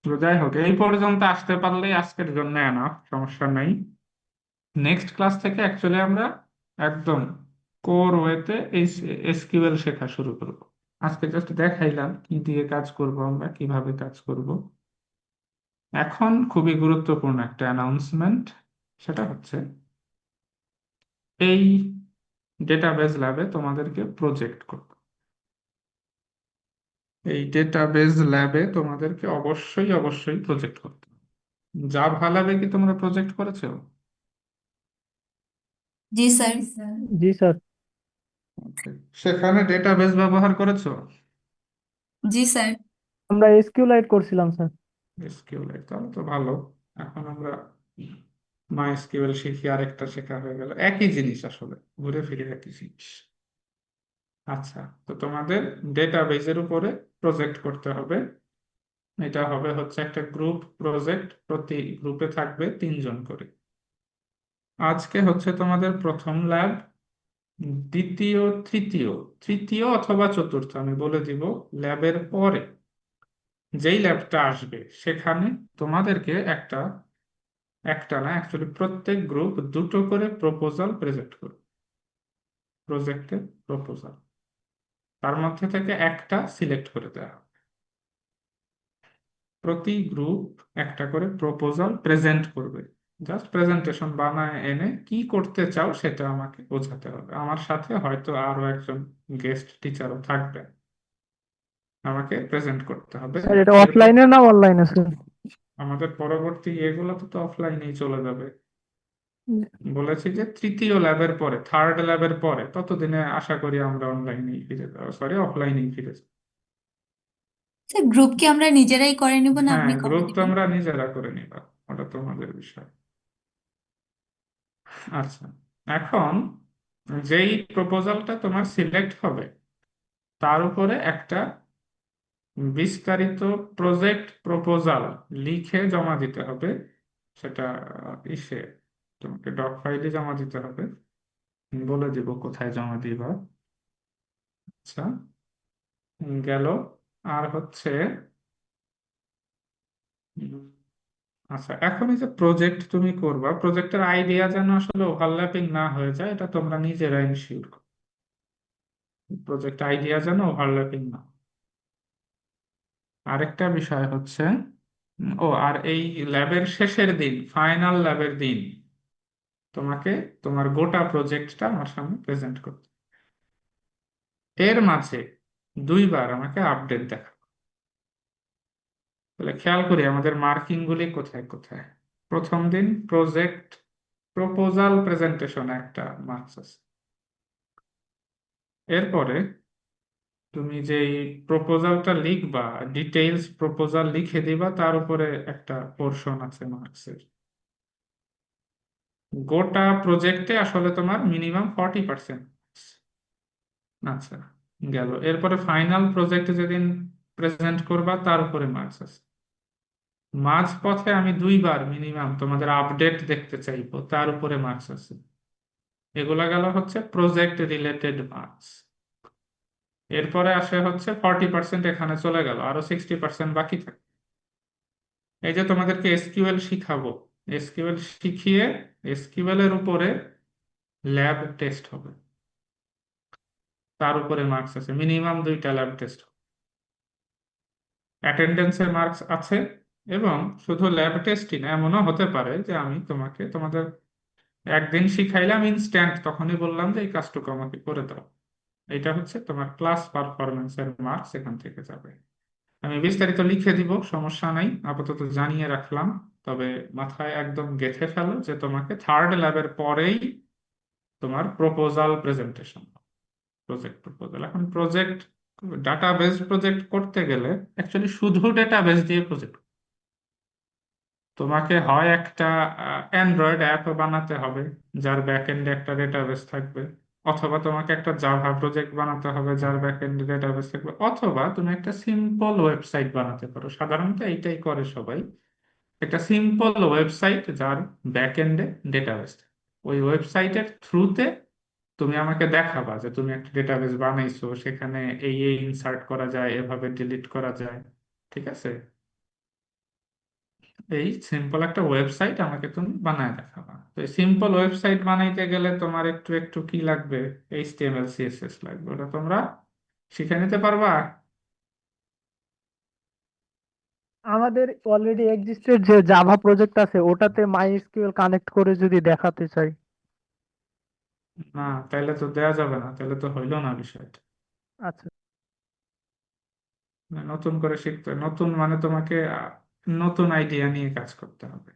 তো যাই হোক, এই পর্যন্ত আসতে পারলেই আজকের জন্য এনাফ, সমস্যা নেই। নেক্সট ক্লাস থেকে অ্যাকচুয়ালি আমরা একদম কোর ওয়েতে এই এসকিউএল শেখা শুরু করব। আজকে জাস্ট দেখাইলাম কি দিয়ে কাজ করব, আমরা কিভাবে কাজ করব। এখন খুবই গুরুত্বপূর্ণ একটা অ্যানাউন্সমেন্ট, সেটা হচ্ছে এই ডেটাবেজ ল্যাবে তোমাদেরকে প্রজেক্ট করতে হবে। এই ডেটাবেজ ল্যাবে তোমাদেরকে অবশ্যই অবশ্যই প্রজেক্ট করতে হবে। জাভা ল্যাবে কি তোমরা প্রজেক্ট করেছো? জি স্যার। জি স্যার। Okay. সেখানে ডেটাবেজ ব্যবহার করেছো? জি স্যার। আমরা এসকিউলাইট করছিলাম স্যার। এসকিউএল তাহলে তো ভালো। এখন আমরা মাইএসকিউএল শিখি, আরেকটা শেখা হয়ে গেল, একই জিনিস আসলে, ঘুরে ফিরে একই জিনিস। আচ্ছা, তো তোমাদের ডেটাবেজের উপরে প্রজেক্ট করতে হবে। এটা হবে হচ্ছে একটা গ্রুপ প্রজেক্ট, প্রতি গ্রুপে থাকবে 3 জন করে। আজকে হচ্ছে তোমাদের প্রথম ল্যাব, দ্বিতীয়, তৃতীয়, তৃতীয় অথবা চতুর্থ আমি বলে দিব ল্যাবের পরে যেই ল্যাবটা আসবে সেখানে তোমাদেরকে একটা একটা না, অ্যাকচুয়ালি প্রত্যেক গ্রুপ 2টো করে প্রপোজাল প্রেজেন্ট করবে, প্রজেক্টের প্রপোজাল। তার মধ্যে থেকে একটা সিলেক্ট করে দেওয়া হবে। প্রতি গ্রুপ একটা করে প্রপোজাল প্রেজেন্ট করবে। জাস্ট প্রেজেন্টেশন বানায় এনে কি করতে চাও সেটা আমাকে বোঝাতে হবে। আমার সাথে হয়তো আরো একজন গেস্ট টিচারও থাকবে, আমাকে প্রেজেন্ট করতে হবে। স্যার এটা এরপর অফলাইনে না অনলাইনে স্যার? আমাদের পরবর্তী এগুলো তো অফলাইনেই চলে যাবে। বলেছি যে তৃতীয় ল্যাবের পরে, থার্ড ল্যাবের পরে, ততদিনে আশা করি আমরা অনলাইনেই ফিরে যাবো, সরি অফলাইনেই ফিরে যাবো। স্যার গ্রুপ কি আমরা নিজেরাই করে নিব না হ্যাঁ, আপনি করে গ্রুপ তো দিবেন? আমরা নিজেরা করে নিবা, ওটা তোমাদের বিষয়। আচ্ছা, এখন যেই প্রপোজালটা তোমার সিলেক্ট হবে তার উপরে একটা বিস্তারিত প্রজেক্ট প্রপোজাল লিখে জমা দিতে হবে। সেটা ইসে তোমাকে ডক ফাইলে জমা দিতে হবে, বলে দিব কোথায় জমা দিবা। আচ্ছা, গেল। আর হচ্ছে উম, আচ্ছা, এখন এই যে প্রজেক্ট তুমি করবা, প্রজেক্টের আইডিয়া যেন আসলে ওভারল্যাপিং না হয়ে যায়, এটা তোমরা নিজেরা ইনশিওর করো। প্রজেক্ট আইডিয়া যেন ওভারল্যাপিং না হয়। আরেকটা বিষয় হচ্ছে আর এই ল্যাবের শেষের দিন, ফাইনাল ল্যাবের দিন, তোমাকে তোমার গোটা প্রজেক্টটা আমার সামনে প্রেজেন্ট করতে হবে। এর মাঝে 2বার আমাকে আপডেট দেখা। তাহলে খেয়াল করি আমাদের মার্কিং গুলি কোথায় কোথায়। প্রথম দিন প্রজেক্ট প্রপোজাল প্রেজেন্টেশন একটা মার্কস আছে। এরপরে তুমি যেই প্রপোজালটা লিখবা, ডিটেইলস প্রপোজাল লিখে দিবা, তার উপরে একটা পোর্শন আছে মার্কসের। গোটা প্রজেক্টে আসলে তোমার মিনিমাম 40%। আচ্ছা, গেল। এরপরে ফাইনাল প্রজেক্ট যেদিন প্রেজেন্ট করবা তার উপরে মার্কস আছে। মাঝপথে আমি 2বার মিনিমাম তোমাদের আপডেট দেখতে চাইবো, তার উপরে মার্কস আছে। এগুলা গেল হচ্ছে প্রজেক্ট রিলেটেড মার্কস। এরপরে আসে হচ্ছে 40%, এখানে চলে গেল, আরো 60% বাকি থাকে। এই যে তোমাদেরকে এসকিউএল শিখাবো, এসকিউএল শিখিয়ে এসকিউএল এর উপরে ল্যাব টেস্ট হবে, তার উপরে মার্কস আছে, মিনিমাম 2টা ল্যাব টেস্ট। অ্যাটেন্ডেন্সের মার্কস আছে। এবং শুধু ল্যাব টেস্টই না, এমনও হতে পারে যে আমি তোমাদের একদিন শিখাইলাম ইনস্ট্যান্ট, তখনই বললাম যে এই কাজটুকু আমাকে করে দাও। এটা হচ্ছে তোমার ক্লাস পারফরমেন্সের মার্কস, এখান থেকে যাবে। আমি বিস্তারিত লিখে দিব, সমস্যা নাই, আপাতত জানিয়ে রাখলাম। তবে মাথায় একদম গেঁথে ফেলো যে তোমাকে থার্ড ল্যাবের পরেই তোমার প্রপোজাল প্রেজেন্টেশন, প্রজেক্ট প্রপোজাল। এখন প্রজেক্ট, ডাটাবেজ প্রজেক্ট করতে গেলে অ্যাকচুয়ালি শুধু ডাটাবেজ দিয়ে প্রজেক্ট, তোমাকে হয় একটা অ্যান্ড্রয়েড অ্যাপ বানাতে হবে যার ব্যাকএন্ডে একটা ডেটাবেস থাকবে, অথবা তোমাকে একটা জাভা প্রজেক্ট বানাতে হবে যার ব্যাকএন্ডে ডেটাবেস থাকবে, অথবা তুমি একটা সিম্পল ওয়েবসাইট বানাতে পারো। সাধারণত এইটাই করে সবাই, একটা সিম্পল ওয়েবসাইট যার ব্যাকএন্ডে ডেটাবেস। ওই ওয়েবসাইটের থ্রুতে তুমি আমাকে দেখাবা যে তুমি একটা ডেটাবেস বানাইছো, সেখানে এই ইনসার্ট করা যায়, এভাবে ডিলিট করা যায়। ঠিক আছে? এই সিম্পল একটা ওয়েবসাইট আমাকে তুমি বানায় দেখাবা। তো এই সিম্পল ওয়েবসাইট বানাইতে গেলে তোমার একটু একটু কি লাগবে, এইচটিএমএল সিএসএস লাগবে, ওটা তোমরা শিখে নিতে পারবা। আমাদের অলরেডি এক্সিস্টেড যে জাভা প্রজেক্ট আছে ওটাতে মাইএসকিউএল কানেক্ট করে যদি দেখাতে চাই। না, তাহলে তো দেয়া যাবে না, তাহলে তো হইলো না বিষয়টা। আচ্ছা, মানে নতুন করে শিখতে, নতুন মানে তোমাকে নতুন আইডিয়া নিয়ে কাজ করতে হবে।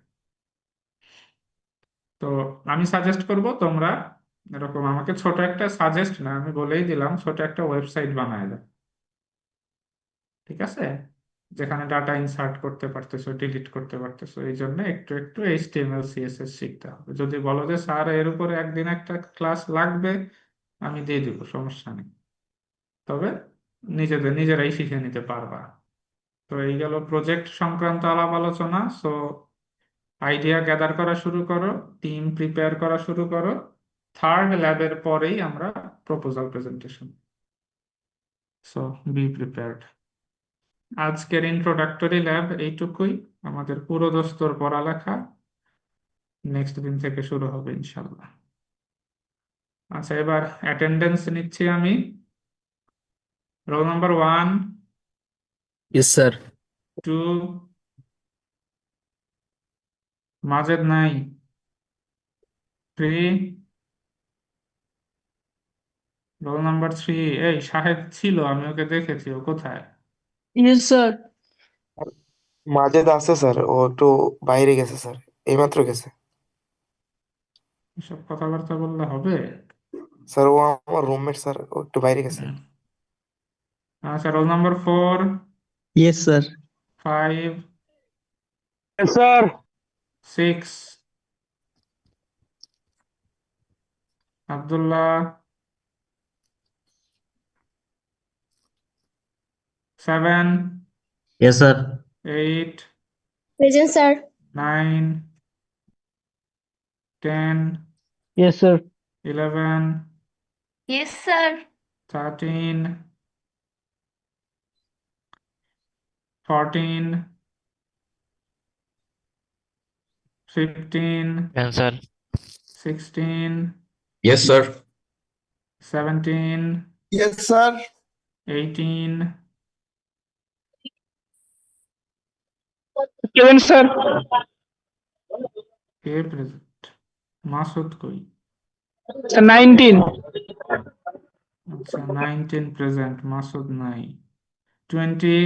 তো আমি সাজেস্ট করব তোমরা এরকম আমাকে ছোট একটা, সাজেস্ট না আমি বলেই দিলাম, ছোট একটা ওয়েবসাইট বানায় দাও, ঠিক আছে, যেখানে ডাটা ইনসার্ট করতে পারতেছো, ডিলিট করতে পারতেছো। এই জন্য একটু একটু এইচটিএমএল সিএসএস শিখতে হবে। যদি বলো যে স্যার এর উপরে একদিন একটা ক্লাস লাগবে, আমি দিয়ে দিব, সমস্যা নেই। তবে নিজেরাই শিখে নিতে পারবা। তো এই গেল প্রজেক্ট সংক্রান্ত আলাপ আলোচনা। সো আইডিয়া গ্যাদার করা শুরু করো, টিম প্রিপেয়ার করা শুরু করো। থার্ড ল্যাবের পরেই আমরা proposal presentation. So be prepared. আজকের ইন্ট্রোডাক্টরি ল্যাব এইটুকুই, আমাদের পুরো দস্তর পড়ালেখা নেক্সট দিন থেকে শুরু হবে ইনশাল্লাহ। আচ্ছা, এবার অ্যাটেন্ডেন্স নিচ্ছি আমি। Roll number 1, yes sir. 2, Majed নাই, 3, রোল নাম্বার 3, এই শাহেদ ছিল, আমি ওকে দেখেছি, ও কোথায়? Yes sir. মাজেদ আছে স্যার, ও একটু বাইরে গেছে স্যার, এইমাত্র গেছে। এসব কথাবার্তা বললে হবে? স্যার ও আমার রুমমেট স্যার, ও একটু বাইরে গেছে। আচ্ছা, roll number 4, yes sir. 5, sir. 6, Abdullah, 7, yes sir. 8, present sir. 9, 10, yes sir. 11, yes sir. 13, 14, 15, sir. 16, Yes, sir. 17, Yes, sir. 18, present sir. কে প্রেজেন্ট? মাসুদ কই? 19। আচ্ছা, 19 প্রেজেন্ট, মাসুদ নাই। 20,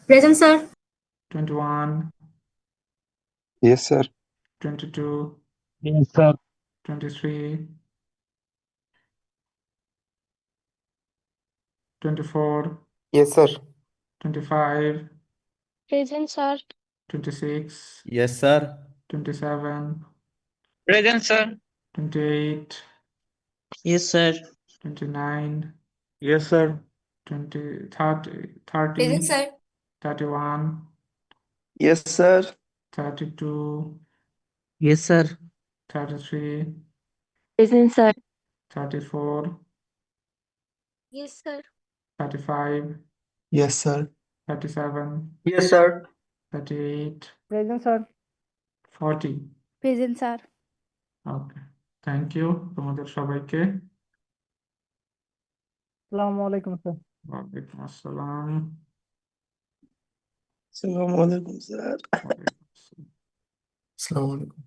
present sir. 21, Yes, sir. 22, yes sir. 23, 24, yes sir. 25, present sir. 26, yes sir. 27, present sir. 28, yes sir. 29, yes sir. 20, 30, 30, present sir. 31, yes sir. 32, yes sir. 33, present sir. 34, yes sir. 35, Yes, sir. 37, yes sir. 38, present sir. 40। Present sir. Okay, thank you তোমাদের সবাইকে। আসসালামু আলাইকুম sir. ওয়ালাইকুম আসসালাম। আসসালামু আলাইকুম sir. ওয়ালাইকুম আসসালাম। Assalamu alaikum.